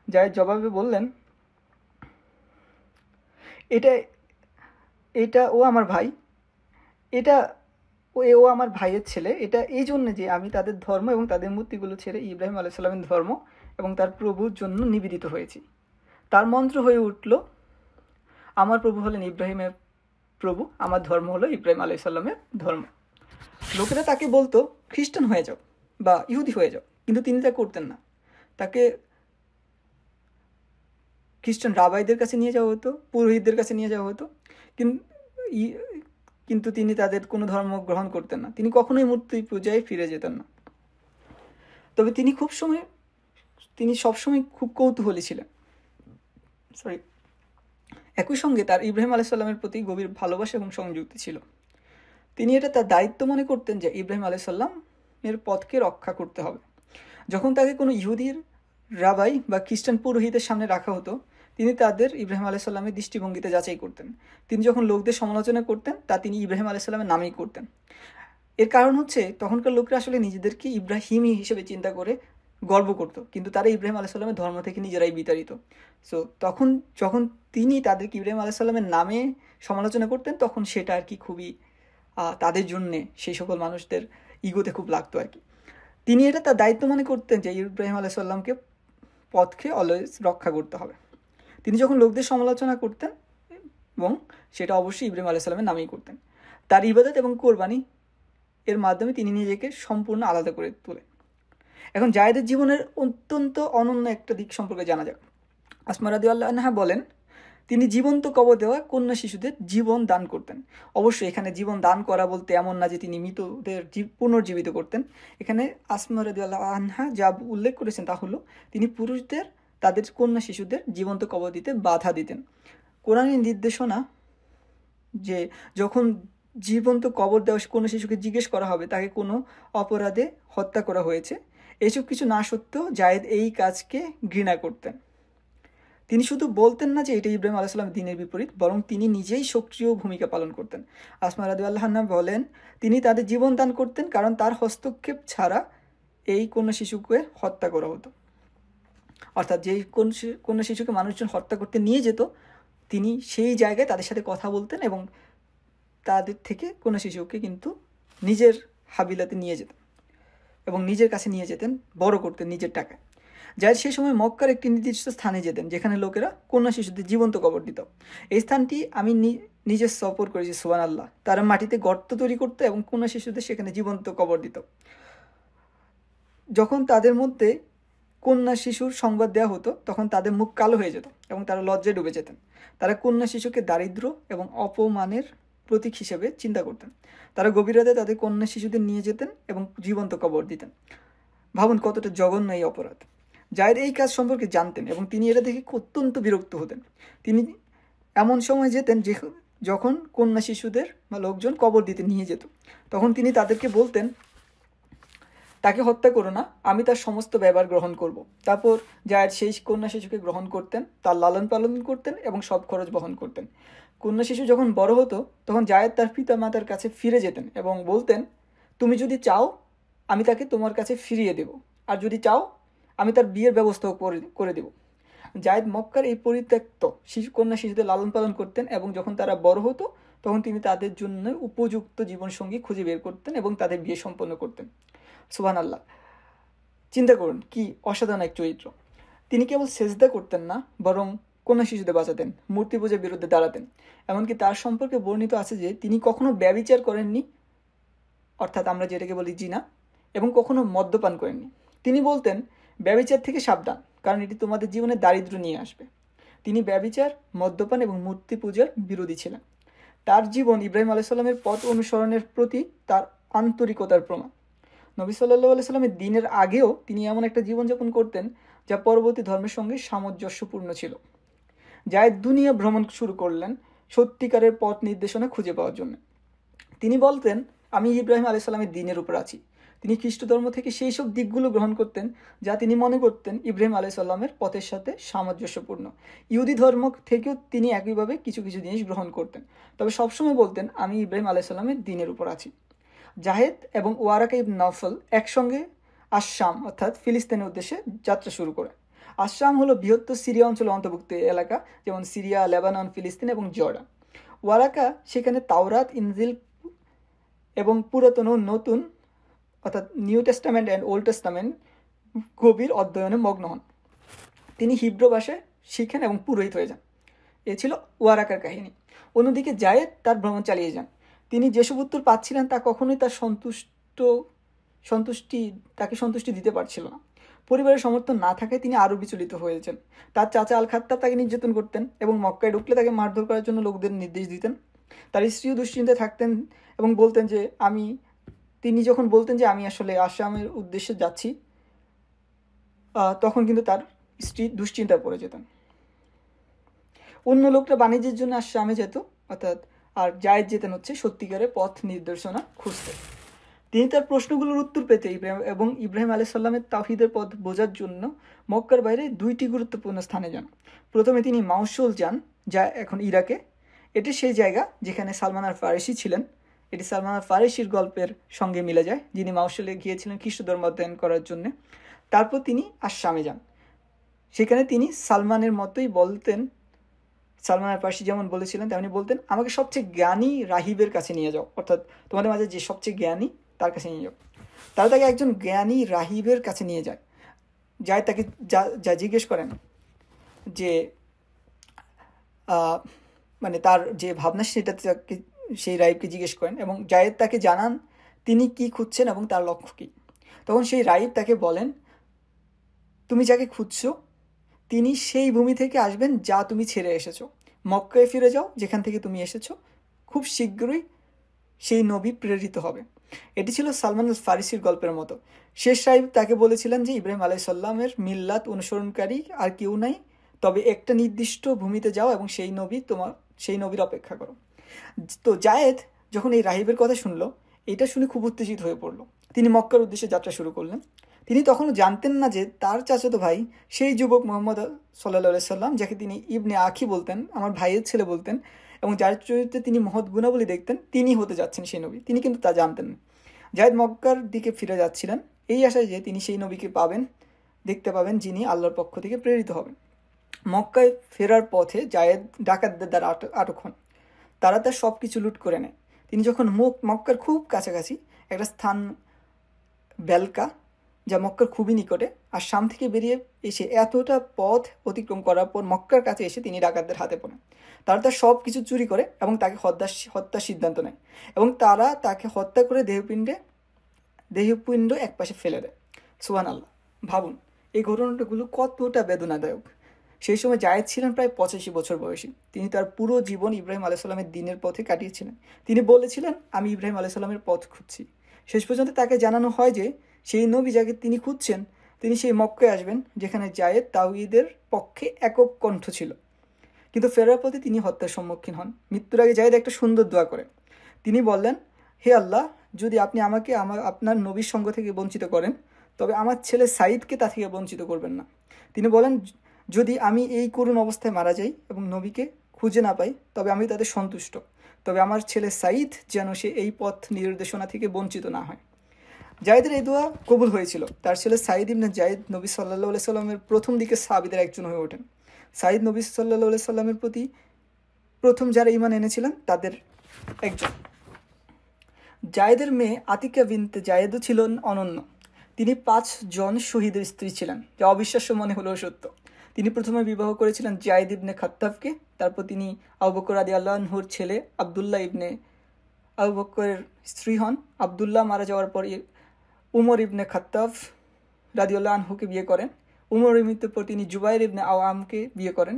জায়েদ জবাবে বললেন, এটা ও আমার ভাই, ও আমার ভাইয়ের ছেলে। এটা এই জন্য যে আমি তাদের ধর্ম এবং তাদের মূর্তিগুলো ছেড়ে ইব্রাহিম আলাইহিস সালামের ধর্ম এবং তার প্রভুর জন্য নিবেদিত হয়েছি। তার মন্ত্র হয়ে উঠল, আমার প্রভু হলেন ইব্রাহিমের প্রভু, আমার ধর্ম হলো ইব্রাহিম আলাইহিস সালামের ধর্ম। লোকেরা তাকে বলতো খ্রিস্টান হয়ে যাও বা ইহুদি হয়ে যাও, কিন্তু তিনি তা করতেন না। তাকে খ্রিস্টান রাবাইদের কাছে নিয়ে যাওয়া হতো, পুরোহিতদের কাছে নিয়ে যাওয়া হতো, কিন্তু তিনি তাদের কোনো ধর্ম গ্রহণ করতেন না। তিনি কখনোই মূর্তি পূজায় ফিরে যেতেন না। তবে তিনি সবসময় খুব কৌতূহলী ছিলেন। একই সঙ্গে তার ইব্রাহিম আলাইহিস সালামের প্রতি গভীর ভালোবাসা এবং সংযুক্তি ছিল। তিনি এটা তার দায়িত্ব মনে করতেন যে ইব্রাহিম আলাইহিস সালামের পথকে রক্ষা করতে হবে। যখন তাকে কোনো ইহুদির রাবাই বা খ্রিস্টান পুরোহিতের সামনে রাখা হতো, তিনি তাদের ইব্রাহিম আলাইহিস সালামের দৃষ্টিভঙ্গিতে যাচাই করতেন। তিনি যখন লোকদের সমালোচনা করতেন তা তিনি ইব্রাহিম আলাইহিস সালামের নামেই করতেন। এর কারণ হচ্ছে তখনকার লোকরা আসলে নিজেদেরকে ইব্রাহিমী হিসেবে চিন্তা করে গর্ব করতো, কিন্তু তারা ইব্রাহিম আলাইহিস সালামের ধর্ম থেকে নিজেরাই বিতাড়িত। সো তখন যখন তিনি তাদেরকে ইব্রাহিম আলাইহিস সালামের নামে সমালোচনা করতেন, তখন সেটা আর কি খুবই তাদের জন্যে, সেই সকল মানুষদের ইগোতে খুব লাগতো আর কি। তিনি এটা তার দায়িত্ব মনে করতেন যে ইব্রাহিম আলাইহিস সালামকে পথকে অলওয়েজ রক্ষা করতে হবে। তিনি যখন লোকদের সমালোচনা করতেন, এবং সেটা অবশ্যই ইব্রাহিম আলাইহিস সালামের নামেই করতেন, তার ইবাদত এবং কোরবানি এর মাধ্যমে তিনি নিজেকে সম্পূর্ণ আলাদা করে তোলেন। এখন জায়েদের জীবনের অত্যন্ত অনন্য একটা দিক সম্পর্কে জানা যাক। আসমা রাদিয়াল্লাহু আনহা বলেন, তিনি জীবন্ত কবর দেওয়া কন্যা শিশুদের জীবন দান করতেন। অবশ্যই এখানে জীবন দান করা বলতে এমন না যে তিনি মৃতদের পুনর্জীবিত করতেন। এখানে আসমা রাদিয়াল্লাহু আনহা যা উল্লেখ করেছেন তা হলো তিনি পুরুষদের তাদের কন্যা শিশুদের জীবন্ত কবর দিতে বাধা দিতেন। কোরআনের নির্দেশনা যে যখন জীবন্ত কবর দেওয়া কোনো শিশুকে জিজ্ঞেস করা হবে তাকে কোনো অপরাধে হত্যা করা হয়েছে, এইসব কিছু না সত্ত্বেও জায়েদ এই কাজকে ঘৃণা করতেন। তিনি শুধু বলতেন না যে এটা ইব্রাহিম আলাইহিস সালামের দ্বীনের বিপরীত, বরং তিনি নিজেই সক্রিয় ভূমিকা পালন করতেন। আসমা রাদিয়াল্লাহু আনহা বলেন, তিনি তাদের জীবন দান করতেন কারণ তার হস্তক্ষেপ ছাড়া এই কন্যা শিশুকে হত্যা করা হতো। অর্থাৎ যেই কন্যা শিশুকে মানুষজন হত্যা করতে নিয়ে যেত, তিনি সেই জায়গায় তাদের সাথে কথা বলতেন এবং তাদের থেকে কন্যা শিশুকে কিন্তু নিজের হাবিলাতে নিয়ে যেতেন এবং নিজের কাছে নিয়ে যেতেন, বড় করতেন নিজের টাকায়। যার সেই সময় মক্কার একটি নির্দিষ্ট স্থানে যেতেন যেখানে লোকেরা কন্যা শিশুদের জীবন্ত কবর দিত। এই স্থানটি আমি নিজে সফর করেছি, সুবহানাল্লাহ। তারা মাটিতে গর্ত তৈরি করতো এবং কন্যা শিশুদের সেখানে জীবন্ত কবর দিত। যখন তাদের মধ্যে কন্যা শিশুর সংবাদ দেওয়া হতো তখন তাদের মুখ কালো হয়ে যেত এবং তারা লজ্জায় ডুবে যেতেন। তারা কন্যা শিশুকে দারিদ্র এবং অপমানের প্রতীক হিসেবে চিন্তা করতেন। তারা গভীর রাতে তাদের কন্যা শিশুদের নিয়ে যেতেন এবং জীবন্ত কবর দিতেন। ভাবুন কতটা জঘন্য এই অপরাধ। জায়েদ এই কাজ সম্পর্কে জানতেন এবং তিনি এটা দেখে অত্যন্ত বিরক্ত হতেন। তিনি এমন সময় যেতেন যখন কন্যা শিশুদের বা লোকজন কবর দিতে নিয়ে যেত, তখন তিনি তাদেরকে বলতেন, তাকে হত্যা করো না, আমি তার সমস্ত ব্যবহার গ্রহণ করব। তারপর জায়েদ সেই কন্যা শিশুকে গ্রহণ করতেন, তার লালন পালন করতেন এবং সব খরচ বহন করতেন। কন্যা শিশু যখন বড় হতো তখন জায়েদ তার পিতা মাতার কাছে ফিরে যেতেন এবং বলতেন, তুমি যদি চাও আমি তাকে তোমার কাছে ফিরিয়ে দেব, আর যদি চাও আমি তার বিয়ের ব্যবস্থাও করে দেব। জায়েদ মক্কার এই পরিত্যক্ত কন্যা শিশুদের লালন পালন করতেন এবং যখন তারা বড় হতো তখন তিনি তাদের জন্য উপযুক্ত জীবনসঙ্গী খুঁজে বের করতেন এবং তাদের বিয়ে সম্পন্ন করতেন। সুবহানাল্লাহ, চিন্তা করুন কি অসাধারণ এক চরিত্র। তিনি কেবল সেজদা করতেন না, বরং কন্যা শিশুদের বাঁচাতেন, মূর্তি পূজার বিরুদ্ধে দাঁড়াতেন। এমনকি তার সম্পর্কে বর্ণিত আছে যে তিনি কখনো ব্যভিচার করেননি, অর্থাৎ আমরা যেটাকে বলি জিনা, এবং কখনো মদ্যপান করেননি। তিনি বলতেন, ব্যভিচার থেকে সাবধান, কারণ এটি তোমাদের জীবনে দারিদ্র্য নিয়ে আসবে। তিনি ব্যভিচার, মদ্যপান এবং মূর্তি পূজার বিরোধী ছিলেন। তার জীবন ইব্রাহিম আলাইহিস সালামের পথ অনুসরণের প্রতি তার আন্তরিকতার প্রমাণ। নবী সাল্লাল্লাহু আলাইহি সাল্লামের দিনের আগেও তিনি এমন একটা জীবনযাপন করতেন যা পরবর্তী ধর্মের সঙ্গে সামঞ্জস্যপূর্ণ ছিল। জায়েদ দুনিয়া ভ্রমণ শুরু করলেন সত্যিকারের পথ নির্দেশনা খুঁজে পাওয়ার জন্য। তিনি বলতেন, আমি ইব্রাহিম আলাইহিস সালামের দিনের উপর আছি। তিনি খ্রিস্ট ধর্ম থেকে সেই সব দিকগুলো গ্রহণ করতেন যা তিনি মনে করতেন ইব্রাহিম আলাইহিস সালামের পথের সাথে সামঞ্জস্যপূর্ণ। ইহুদি ধর্ম থেকেও তিনি একইভাবে কিছু কিছু জিনিস গ্রহণ করতেন, তবে সবসময় বলতেন, আমি ইব্রাহিম আলাইহিস সালামের দিনের উপর আছি। জাহেদ এবং ওয়ারাকা ইবনে নওফল একসঙ্গে আশশাম অর্থাৎ ফিলিস্তিনের উদ্দেশ্যে যাত্রা শুরু করে। আশশাম হলো বৃহত্তর সিরিয়া অঞ্চলে অন্তর্ভুক্ত এলাকা, যেমন সিরিয়া, লেবানন, ফিলিস্তিন এবং জর্ডান। ওয়ারাকা সেখানে তাওরাত, ইনজিল এবং পুরাতন ও নতুন অর্থাৎ new testament and old testament গভীর অধ্যয়নে মগ্ন হন। তিনি হিব্রু ভাষায় শিখেন এবং পুরোহিত হয়ে যান। এ ছিল ওয়ারাকার কাহিনী। অন্যদিকে জায়েদ তার ভ্রমণ চালিয়ে যান। তিনি যেসব উত্তর পাচ্ছিলেন তা কখনোই তার সন্তুষ্টি দিতে পারছিল না। পরিবারের সমর্থন না থাকায় তিনি আরও বিচলিত হয়েছেন। তার চাচা আল খাত্তাব তাকে নির্যাতন করতেন এবং মক্কায় ঢুকলে তাকে মারধর করার জন্য লোকদের নির্দেশ দিতেন। তার স্ত্রীও দুশ্চিন্তায় থাকতেন এবং বলতেন যে তিনি যখন বলতেন যে আমি আসলে আসামের উদ্দেশ্যে যাচ্ছি, তখন কিন্তু তার স্ত্রী দুশ্চিন্তায় পড়ে যেতেন। অন্য লোকরা বাণিজ্যের জন্য আসামে যেত, অর্থাৎ আর জায়েদ যেতেন হচ্ছে সত্যিকারের পথ নির্দেশনা খুঁজতে। তিনি তার প্রশ্নগুলোর উত্তর পেতে এবং ইব্রাহিম আলাইহিস সালামের তাওহীদের পথ বোঝার জন্য মক্কার বাইরে দুইটি গুরুত্বপূর্ণ স্থানে যান। প্রথমে তিনি মাউসুল যান, যা এখন ইরাকে। এটি সেই জায়গা যেখানে সালমান আল ফারিসি ছিলেন। এটি সালমান আল ফারিসির গল্পের সঙ্গে মিলে যায়, যিনি মাউসুলে গিয়েছিলেন খ্রিস্ট ধর্ম অধ্যয়ন করার জন্য। তারপর তিনি শামে যান। সেখানে তিনি সালমানের মতোই বলতেন, সালমান ফার্সি যেমন বলেছিলেন তেমনি বলতেন, আমাকে সবচেয়ে জ্ঞানী রাহিবের কাছে নিয়ে যাও, অর্থাৎ তোমাদের মাঝে যে সবচেয়ে জ্ঞানী তার কাছে নিয়ে যাও। তারা তাকে একজন জ্ঞানী রাহিবের কাছে নিয়ে যায়। তাকে যা জিজ্ঞেস করেন যে মানে তার যে ভাবনা সেটা তাকে, সেই রাইবকে জিজ্ঞেস করেন এবং জায়েদ তাকে জানান তিনি কি খুঁজছেন এবং তার লক্ষ্য কী। তখন সেই রাইব তাকে বলেন, তুমি যাকে খুঁজছো তিনি সেই ভূমি থেকে আসবেন যা তুমি ছেড়ে এসেছো, মক্কায় ফিরে যাও যেখান থেকে তুমি এসেছো, খুব শীঘ্রই সেই নবী প্রেরিত হবে। এটি ছিল সালমান আল ফারিসির গল্পের মতো। শেষ রাইব তাকে বলেছিলেন যে ইব্রাহিম আলাইসাল্লামের মিল্লাত অনুসরণকারী আর কেউ নাই, তবে একটা নির্দিষ্ট ভূমিতে যাও এবং সেই নবীর অপেক্ষা করো। তো জায়েদ যখন এই রাহিবের কথা শুনলো, এটা শুনে খুব উত্তেজিত হয়ে পড়লো। তিনি মক্কার উদ্দেশ্যে যাত্রা শুরু করলেন। তিনি তখনও জানতেন না যে তার চাচাতো ভাই সেই যুবক মোহাম্মদ সাল্লাহ সাল্লাম, যাকে তিনি ইবনে আখি বলতেন, আমার ভাইয়ের ছেলে বলতেন, এবং যার চরিত্রে তিনি মহৎ গুণাবলী দেখতেন, তিনি হতে যাচ্ছেন সেই নবী। তিনি কিন্তু তা জানতেন না। জায়েদ মক্কার দিকে ফিরে যাচ্ছিলেন এই আশায় যে তিনি সেই নবীকে দেখতে পাবেন যিনি আল্লাহর পক্ষ থেকে প্রেরিত হবেন। মক্কায় ফেরার পথে জায়েদ ডাকাতদের দ্বারা আটক হন। তারা তার সব কিছু লুট করে নেয়। তিনি যখন মক্কার খুব কাছাকাছি একটা স্থান, বেলকা, যা মক্কার খুবই নিকটে, আর শাম থেকে বেরিয়ে এসে এতটা পথ অতিক্রম করার পর মক্কার কাছে এসে তিনি ডাকাতদের হাতে পড়েন। তারা তার সব কিছু চুরি করে এবং তাকে হত্যার সিদ্ধান্ত নেয় এবং তারা তাকে হত্যা করে দেহপিণ্ড একপাশে ফেলে দেয়। সুবহানাল্লাহ। ভাবুন এই ঘটনাগুলো কতটা বেদনাদায়ক। সেই সময় জায়েদ ছিলেন প্রায় 85 বছর বয়সী। তিনি তার পুরো জীবন ইব্রাহিম আলাইসাল্লামের দিনের পথে কাটিয়েছিলেন। তিনি বলেছিলেন, আমি ইব্রাহিম আলাইসাল্লামের পথ খুঁজছি। শেষ পর্যন্ত তাকে জানানো হয় যে সেই নবী যাকে তিনি খুঁজছেন তিনি সেই মক্কায় আসবেন যেখানে জায়েদ তাওহীদের পক্ষে একক কণ্ঠ ছিল। কিন্তু ফেরার পথে তিনি হত্যার সম্মুখীন হন। মৃত্যুর আগে জায়েদ একটা সুন্দর দোয়া করেন। তিনি বললেন, হে আল্লাহ, যদি আপনি আমাকে আপনার নবীর সঙ্গ থেকে বঞ্চিত করেন তবে আমার ছেলে সাঈদকে তা থেকে বঞ্চিত করবেন না। তিনি বলেন, যদি আমি এই করুণ অবস্থায় মারা যাই এবং নবীকে খুঁজে না পাই তবে আমি তাদের সন্তুষ্ট, তবে আমার ছেলে সাঈদ যেন সে এই পথ নির্দেশনা থেকে বঞ্চিত না হয়। জায়েদের এই দোয়া কবুল হয়েছিল। তার ছেলে সাঈদ ইবনে জায়েদ নবী সাল্লাল্লাহু আলাইহি সাল্লামের প্রথম দিকে সাহাবীদের একজন হয়ে ওঠেন। সাঈদ নবী সাল্লাল্লাহু আলাইহি সাল্লামের প্রতি প্রথম যারা ঈমান এনেছিলেন তাদের একজন। জায়েদের মেয়ে আতিকা বিনতে জায়েদও ছিলেন অনন্য। তিনি 5 জন শহীদের স্ত্রী ছিলেন, যা অবিশ্বাস্য মনে হলেও সত্য। তিনি প্রথমে বিবাহ করেছিলেন জায়েদ ইবনে খাত্তাবকে। তারপর তিনি আবু বকর রাদিয়াল্লাহু আনহুর ছেলে আবদুল্লাহ ইবনে আবু বকরের স্ত্রী হন। আবদুল্লাহ মারা যাওয়ার পর উমর ইবনে খাত্তাব রাদিয়াল্লাহু আনহুকে বিয়ে করেন। উমরের মৃত্যুর পর তিনি জুবাইর ইবনে আওয়ামকে বিয়ে করেন,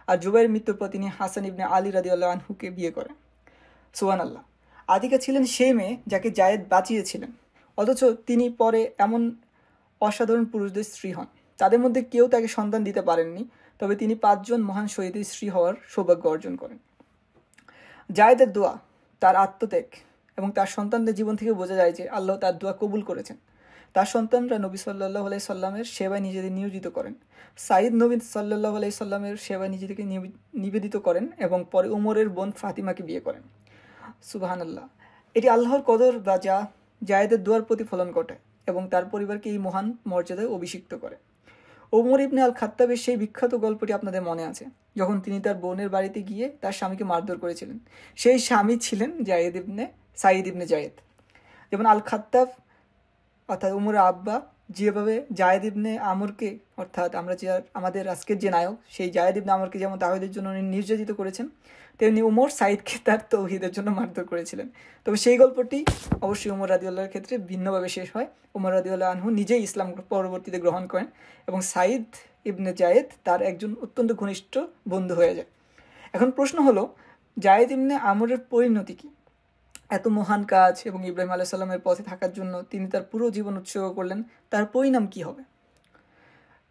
আর জুবাইরের মৃত্যুর পর তিনি হাসান ইবনে আলী রাদিয়াল্লাহু আনহুকে বিয়ে করেন। সুবহানাল্লাহ। আতিকা ছিলেন সেই মেয়ে যাকে জায়েদ বাঁচিয়েছিলেন, অথচ তিনি পরে এমন অসাধারণ পুরুষদের স্ত্রী হন। তাদের মধ্যে কেউ তাকে সন্তান দিতে পারেননি, তবে তিনি 5 জন মহান শহীদের স্ত্রী হওয়ার সৌভাগ্য অর্জন করেন। জায়েদের দোয়া, তার আত্মত্যাগ এবং তার সন্তানদের জীবন থেকে বোঝা যায় যে আল্লাহ তার দোয়া কবুল করেছেন। তার সন্তানরা নবী সাল্লাল্লাহু আলাইহি সাল্লামের সেবায় নিজেদের নিয়োজিত করেন। সাঈদ নবী সাল্লাল্লাহু আলাইহি সাল্লামের সেবায় নিজেদেরকে নিবেদিত করেন এবং পরে উমরের বোন ফাতিমাকে বিয়ে করেন। সুবহানাল্লাহ। এটি আল্লাহর কদর বা যা জায়েদের দোয়ার প্রতিফলন ঘটায় এবং তার পরিবারকে এই মহান মর্যাদায় অভিষিক্ত করে। ওমর ইবনে আল খাত্তাবের সেই বিখ্যাত গল্পটি আপনাদের মনে আছে, যখন তিনি তার বোনের বাড়িতে গিয়ে তার স্বামীকে মারধর করেছিলেন। সেই স্বামী ছিলেন সাঈদ ইবনে জায়েদ। যেমন আল খাত্তাব অর্থাৎ উমরের আব্বা যেভাবে জায়েদ ইবনে আমরকে, অর্থাৎ আমাদের আজকের যে নায়ক সেই জায়েদ ইবনে আমরকে যেমন তাওহীদের জন্য নির্যাতিত করেছেন, তেমনি উমর সাঈদকে তার তাওহীদের জন্য মারধর করেছিলেন। তবে সেই গল্পটি অবশ্যই উমর রাদিয়াল্লাহুর ক্ষেত্রে ভিন্নভাবে শেষ হয়। উমর রাদিয়াল্লাহু আনহু নিজেই ইসলাম পরবর্তীতে গ্রহণ করেন এবং সাঈদ ইবনে জায়েদ তার একজন অত্যন্ত ঘনিষ্ঠ বন্ধু হয়ে যায়। এখন প্রশ্ন হলো, জায়েদ ইবনে আমরের পরিণতি কী? এত মহান কাজ এবং ইব্রাহিম আলাইহিস সালামের পথে থাকার জন্য তিনি তার পুরো জীবন উৎসর্গ করলেন, তার পরিণাম কি হবে?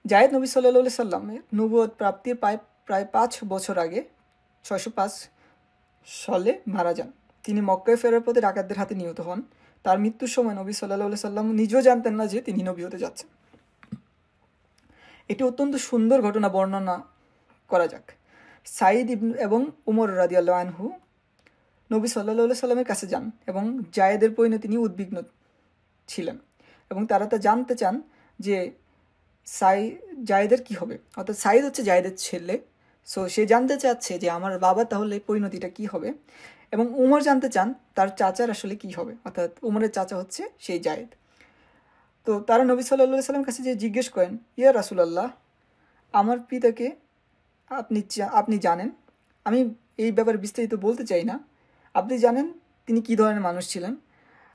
জায়েদ নবী সাল্লাল্লাহু আলাইহি সাল্লামের নবুয়ত প্রাপ্তির প্রায় 5 বছর আগে 605 সালে মারা যান। তিনি মক্কায় ফেরার পথে ডাকাতদের হাতে নিহত হন। তার মৃত্যুর সময় নবী সাল্লাল্লাহু আলাইহি সাল্লাম নিজেও জানতেন না যে তিনি নবী হতে যাচ্ছেন। এটি অত্যন্ত সুন্দর ঘটনা বর্ণনা করা যাক। সাঈদ এবং উমর রাদিয়াল্লাহু আনহু নবী সাল্লাল্লাহু আলাইহি সাল্লামের কাছে যান এবং জায়েদের পরিণতি নিয়ে উদ্বিগ্ন ছিলেন এবং তারা তা জানতে চান যে জায়েদের কি হবে, অর্থাৎ সাইদ হচ্ছে জায়েদের ছেলে। সো সে জানতে চাচ্ছে যে আমার বাবা তাহলে পরিণতিটা কি হবে, এবং উমর জানতে চান তার চাচার আসলে কি হবে, অর্থাৎ উমরের চাচা হচ্ছে সেই জায়েদ। তো তারা নবী সাল্লাল্লাহু আলাইহি সাল্লামের কাছে যে জিজ্ঞেস করেন, ইয়া রাসূলুল্লাহ, আমার পিতাকে আপনি জানেন, আমি এই ব্যাপারে বিস্তারিত বলতে চাই না, আপনি জানেন তিনি কী ধরনের মানুষ ছিলেন,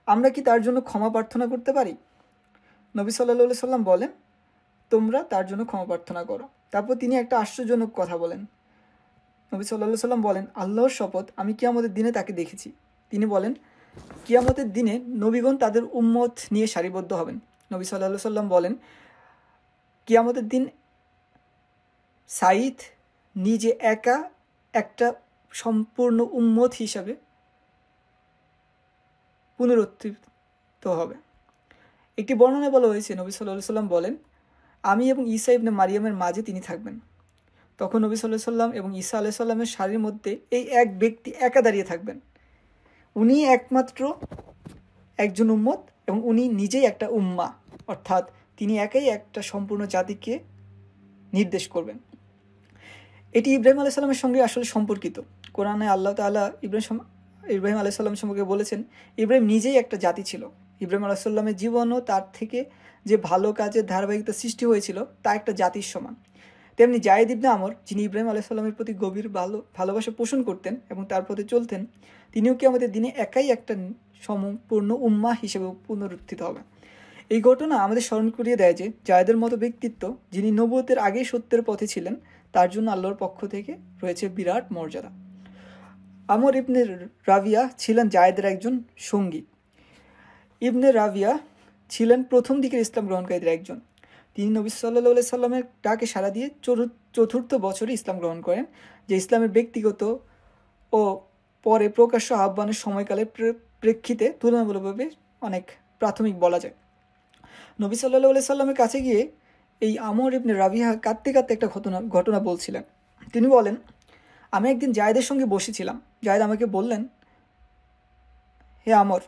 আমরা কি তার জন্য ক্ষমা প্রার্থনা করতে পারি? নবী সাল্লাল্লাহু আলাইহি সাল্লাম বলেন, তোমরা তার জন্য ক্ষমা প্রার্থনা করো। তারপর তিনি একটা আশ্চর্যজনক কথা বলেন। নবী সাল্লাল্লাহু আলাইহি সাল্লাম বলেন, আল্লাহর শপথ, আমি কিয়ামতের দিনে তাকে দেখেছি। তিনি বলেন, কিয়ামতের দিনে নবীগণ তাদের উম্মত নিয়ে সারিবদ্ধ হবেন। নবী সাল্লাল্লাহু আলাইহি সাল্লাম বলেন, কিয়ামতের দিন সাঈদ নিজে একা একটা সম্পূর্ণ উম্মত হিসাবে পুনরুত্থিত হবে। একটি বর্ণনায় বলা হয়েছে, নবী সাল্লাল্লাহু আলাইহি সাল্লাম বলেন, আমি এবং ঈসা ইবনে মারিয়ামের মাঝে তিনি থাকবেন। তখন নবী সাল্লাল্লাহু আলাইহি সাল্লাম এবং ঈসা আলাইহিস সালামের সারির মধ্যে এই এক ব্যক্তি একা দাঁড়িয়ে থাকবেন। উনি একমাত্র একজন উম্মত এবং উনি নিজেই একটা উম্মা, অর্থাৎ তিনি একাই একটা সম্পূর্ণ জাতিকে নির্দেশ করবেন। এটি ইব্রাহিম আলাইহিস সালামের সঙ্গে আসলে সম্পর্কিত। কোরআনে আল্লাহ তাআলা ইব্রাহিম আলাইহিস সালাম সম্পর্কে বলেছেন, ইব্রাহিম নিজেই একটা জাতি ছিল। ইব্রাহিম আলাইহিস সালামের জীবনও তার থেকে যে ভালো কাজের ধারাবাহিকতা সৃষ্টি হয়েছিল তা একটা জাতির সমান। তেমনি জায়েদ ইবনে আমর, যিনি ইব্রাহিম আলাইহিস সালামের প্রতি গভীর ভালোবাসা পোষণ করতেন এবং তার প্রতি চলতেন, তিনিও কিয়ামতের দিনে একাই একটা সম্পূর্ণ উম্মাহ হিসেবে পুনরুত্থিত হবেন। এই ঘটনা আমাদের স্মরণ করিয়ে দেয় যে জায়েদের মতো ব্যক্তিত্ব, যিনি নবুয়তের আগেই সত্যের পথে ছিলেন, তার জন্য আল্লাহর পক্ষ থেকে রয়েছে বিরাট মর্যাদা। আমর ইবনে রাবিয়া ছিলেন জায়েদের একজন সঙ্গী। ইবনে রাবিয়া ছিলেন প্রথম দিকের ইসলাম গ্রহণকারীদের একজন। তিনি নবী সাল্লাল্লাহু আলাইহি সাল্লামের ডাকে সাড়া দিয়ে চতুর্থ বছরে ইসলাম গ্রহণ করেন, যে ইসলামের ব্যক্তিগত ও পরে প্রকাশ্য আহ্বানের সময়কালের প্রেক্ষিতে তুলনামূলকভাবে অনেক প্রাথমিক বলা যায়। নবী সাল্লাল্লাহু আলাইহি সাল্লামের কাছে গিয়ে এই আমর ইবনে রাবিয়া কাঁদতে কাঁদতে একটা ঘটনা বলছিলেন। তিনি বলেন, আমি একদিন জায়েদের সঙ্গে বসেছিলাম। জায়েদ আমাকে বললেন, হে আমর,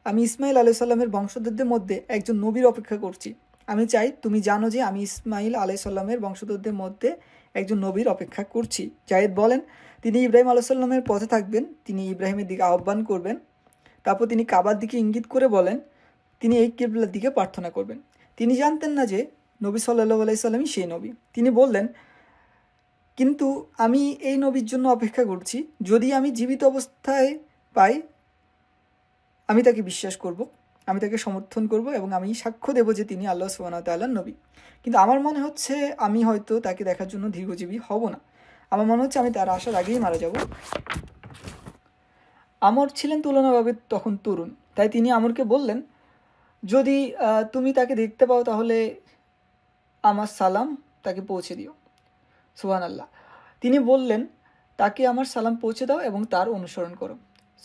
আমি ইসমাইল আলাইহিস সালামের বংশধরদের মধ্যে একজন নবীর অপেক্ষা করছি। আমি চাই তুমি জানো যে আমি ইসমাইল আলাইহিস সালামের বংশধরদের মধ্যে একজন নবীর অপেক্ষা করছি। জায়েদ বলেন, তিনি ইব্রাহিম আলাইহিস সালামের পথে থাকবেন, তিনি ইব্রাহিমের দিকে আহ্বান করবেন। তারপর তিনি কাবার দিকে ইঙ্গিত করে বলেন, তিনি এই কিবলার দিকে প্রার্থনা করবেন। তিনি জানতেন না যে নবী সাল্লাল্লাহু আলাইহি সাল্লামই সেই নবী। তিনি বললেন, কিন্তু আমি এই নবীর জন্য অপেক্ষা করছি, যদি আমি জীবিত অবস্থায় পাই আমি তাকে বিশ্বাস করব, আমি তাকে সমর্থন করব এবং আমি সাক্ষ্য দেব যে তিনি আল্লাহ সুবহানাহু ওয়া তাআলার নবী। কিন্তু আমার মনে হচ্ছে আমি হয়তো তাকে দেখার জন্য দীর্ঘজীবী হব না। আমার মনে হচ্ছে আমি তার আসার আগেই মারা যাব। আমর ছিলেন তুলনাভাবে তখন তরুণ, তাই তিনি আমরকে বললেন, যদি তুমি তাকে দেখতে পাও তাহলে আমার সালাম তাকে পৌঁছে দিও। সুবহানাল্লাহ। তিনি বললেন, তাকে আমার সালাম পৌঁছে দাও এবং তার অনুসরণ করো।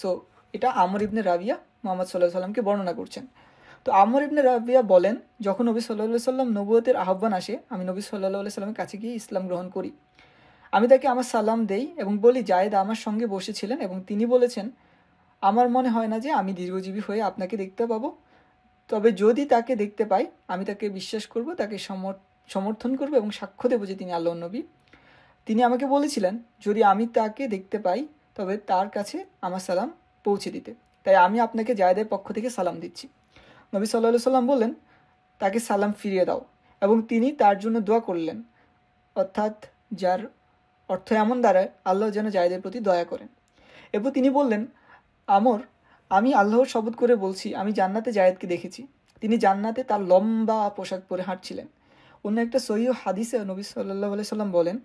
সো এটা আমর ইবনে রাবিয়া মুহাম্মদ সাল্লাল্লাহু আলাইহি সাল্লামকে বর্ণনা করছেন। তো আমর ইবনে রাবিয়া বলেন, যখন নবী সাল্লাল্লাহু আলাইহি সাল্লাম নবুয়তের আহ্বান আসে, আমি নবী সাল্লাল্লাহু আলাইহি সাল্লামের কাছে গিয়ে ইসলাম গ্রহণ করি। আমি তাকে আমার সালাম দেই এবং বলি, জায়েদ আমার সঙ্গে বসেছিলেন এবং তিনি বলেছেন, আমার মনে হয় না যে আমি দীর্ঘজীবী হয়ে আপনাকে দেখতে পাবো, তবে যদি তাকে দেখতে পাই আমি তাকে বিশ্বাস করব, তাকে সমর্থন করব এবং সাক্ষ্য দেব যে তিনি আল্লাহর নবী। তিনি আমাকে বলেছিলেন, যদি আমি তাকে দেখতে পাই তবে তার কাছে আমার সালাম পৌঁছে দিতে, তাই আমি আপনাকে জায়েদের পক্ষ থেকে সালাম দিচ্ছি। নবী সাল্লাল্লাহু আলাইহি সাল্লাম বললেন, তাকে সালাম ফিরিয়ে দাও, এবং তিনি তার জন্য দোয়া করলেন, অর্থাৎ যার অর্থ এমন দাঁড়ায় আল্লাহ যেন জায়েদের প্রতি দয়া করেন। এরপর তিনি বললেন, আমর, আমি আল্লাহর শপথ করে বলছি, আমি জান্নাতে জায়েদকে দেখেছি। তিনি জান্নাতে তার লম্বা পোশাক পরে হাঁটছিলেন। অন্য একটা সহিহ হাদিসে নবী সাল্লাল্লাহু আলাইহি সাল্লাম বলেন,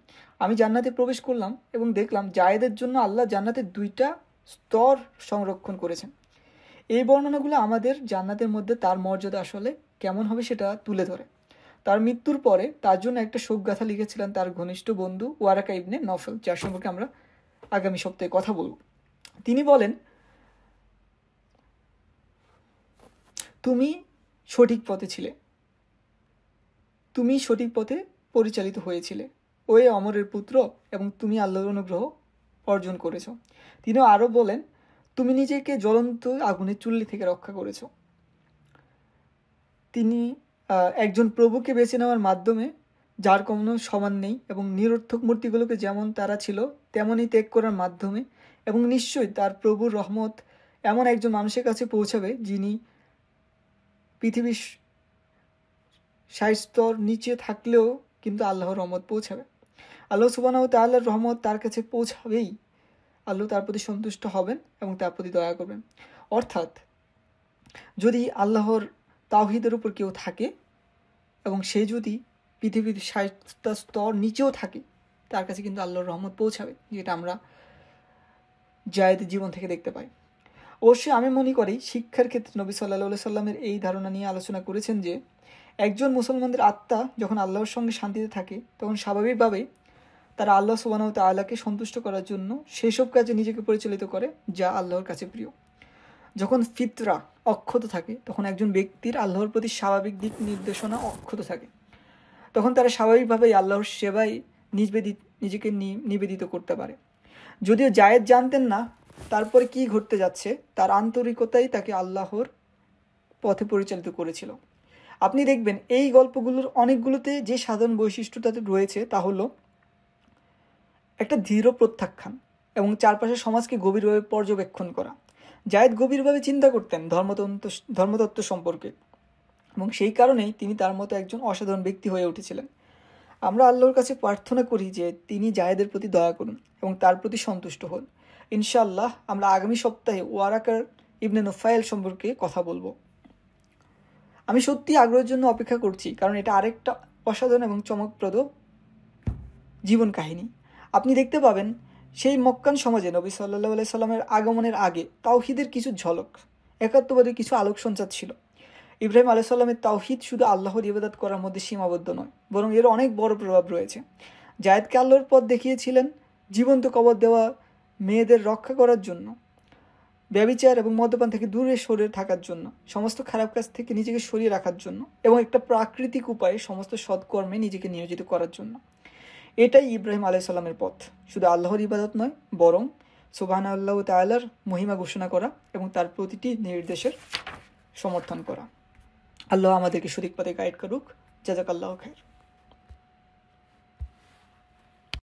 আমি জান্নাতে প্রবেশ করলাম এবং দেখলাম জায়েদের জন্য আল্লাহ জান্নাতের 2টা স্তর সংরক্ষণ করেছেন। এই বর্ণনাগুলো আমাদের জান্নাতের মধ্যে তার মর্যাদা আসলে কেমন হবে সেটা তুলে ধরে। তার মৃত্যুর পরে তার জন্য একটা শোকগাথা লিখেছিলেন তার ঘনিষ্ঠ বন্ধু ওয়ারাকা ইবনে নফল, যার সম্পর্কে আমরা আগামী সপ্তাহে কথা বলব। তিনি বলেন, তুমি সঠিক পথে ছিলে, তুমি সঠিক পথে পরিচালিত হয়েছিলে, ওই অমরের পুত্র, এবং তুমি আল্লাহর অনুগ্রহ অর্জন করেছ। তিনি আরও বলেন, তুমি নিজেকে জ্বলন্ত আগুনের চুল্লি থেকে রক্ষা করেছ। তিনি একজন প্রভুকে বেছে নেওয়ার মাধ্যমে যার কোনো সমান নেই, এবং নিরর্থক মূর্তিগুলোকে যেমন তারা ছিল তেমনই ত্যাগ করার মাধ্যমে, এবং নিশ্চয়ই তার প্রভুর রহমত এমন একজন মানুষের কাছে পৌঁছাবে যিনি পৃথিবীর 60 স্তর নিচে থাকলেও কিন্তু আল্লাহর রহমত পৌঁছাবে। আল্লাহ সুবহানাহু ওয়া তাআলার রহমত তার কাছে পৌঁছাবেই। আল্লাহ তার প্রতি সন্তুষ্ট হবেন এবং তার প্রতি দয়া করবেন। অর্থাৎ যদি আল্লাহর তাওহীদের উপর কেউ থাকে এবং সে যদি পৃথিবীর 60টা স্তর নিচেও থাকে, তার কাছে কিন্তু আল্লাহর রহমত পৌঁছাবে, যেটা আমরা জায়েদের জীবন থেকে দেখতে পাই। অবশ্যই আমি মনে করি শিক্ষার ক্ষেত্রে নবী সাল্লাল্লাহু আলাইহি সাল্লামের এই ধারণা নিয়ে আলোচনা করেছেন যে একজন মুসলমানদের আত্মা যখন আল্লাহর সঙ্গে শান্তিতে থাকে তখন স্বাভাবিকভাবেই তারা আল্লাহ সুবহানাহু ওয়া তাআলাকে সন্তুষ্ট করার জন্য সেসব কাজে নিজেকে পরিচালিত করে যা আল্লাহর কাছে প্রিয়। যখন ফিতরা অক্ষত থাকে তখন একজন ব্যক্তির আল্লাহর প্রতি স্বাভাবিক দিক নির্দেশনা অক্ষত থাকে, তখন তারা স্বাভাবিকভাবেই আল্লাহর সেবায় নিজেকে নিবেদিত করতে পারে। যদিও জায়েদ জানতেন না তারপরে কি ঘটতে যাচ্ছে, তার আন্তরিকতাই তাকে আল্লাহর পথে পরিচালিত করেছিল। আপনি দেখবেন এই গল্পগুলোর অনেকগুলোতে যে সাধারণ বৈশিষ্ট্য তাদের রয়েছে তা হলো একটা দৃঢ় প্রত্যাখ্যান এবং চারপাশের সমাজকে গভীরভাবে পর্যবেক্ষণ করা। জায়েদ গভীরভাবে চিন্তা করতেন ধর্মতত্ত্ব সম্পর্কে, এবং সেই কারণেই তিনি তার মতো একজন অসাধারণ ব্যক্তি হয়ে উঠেছিলেন। আমরা আল্লাহর কাছে প্রার্থনা করি যে তিনি জায়েদের প্রতি দয়া করুন এবং তার প্রতি সন্তুষ্ট হন। ইনশাআল্লাহ আমরা আগামী সপ্তাহে ওয়ারাকা ইবনে নুফাইল সম্পর্কে কথা বলবো। আমি সত্যি আগ্রহের জন্য অপেক্ষা করছি, কারণ এটা আরেকটা অসাধারণ এবং চমকপ্রদ জীবন কাহিনী। আপনি দেখতে পাবেন সেই মক্কান সমাজে নবী সাল্লাল্লাহু আলাইহি সাল্লামের আগমনের আগে তাওহীদের কিছু ঝলক, একাত্মবাদের কিছু আলোক সঞ্চার ছিল। ইব্রাহিম আলাইহিস সালামের তাওহীদ শুধু আল্লাহর ইবাদত করার মধ্যে সীমাবদ্ধ নয়, বরং এর অনেক বড় প্রভাব রয়েছে। জায়েদকে আল্লাহর পথ দেখিয়েছিলেন জীবন্ত কবর দেওয়া মেয়েদের রক্ষা করার জন্য, ব্যভিচার এবং মদ্যপান থেকে দূরে সরে থাকার জন্য, সমস্ত খারাপ কাজ থেকে নিজেকে সরিয়ে রাখার জন্য, এবং একটা প্রাকৃতিক উপায়ে সমস্ত সৎকর্মে নিজেকে নিয়োজিত করার জন্য। এটাই ইব্রাহিম আলাইহিস সালামের পথ, শুধু আল্লাহর ইবাদত নয়, বরং সুবহানাল্লাহু তাআলার মহিমা ঘোষণা করা এবং তার প্রতিটি নির্দেশের সমর্থন করা। আল্লাহ আমাদেরকে সঠিক পথে গাইড করুক। জাযাকাল্লাহু খাইর।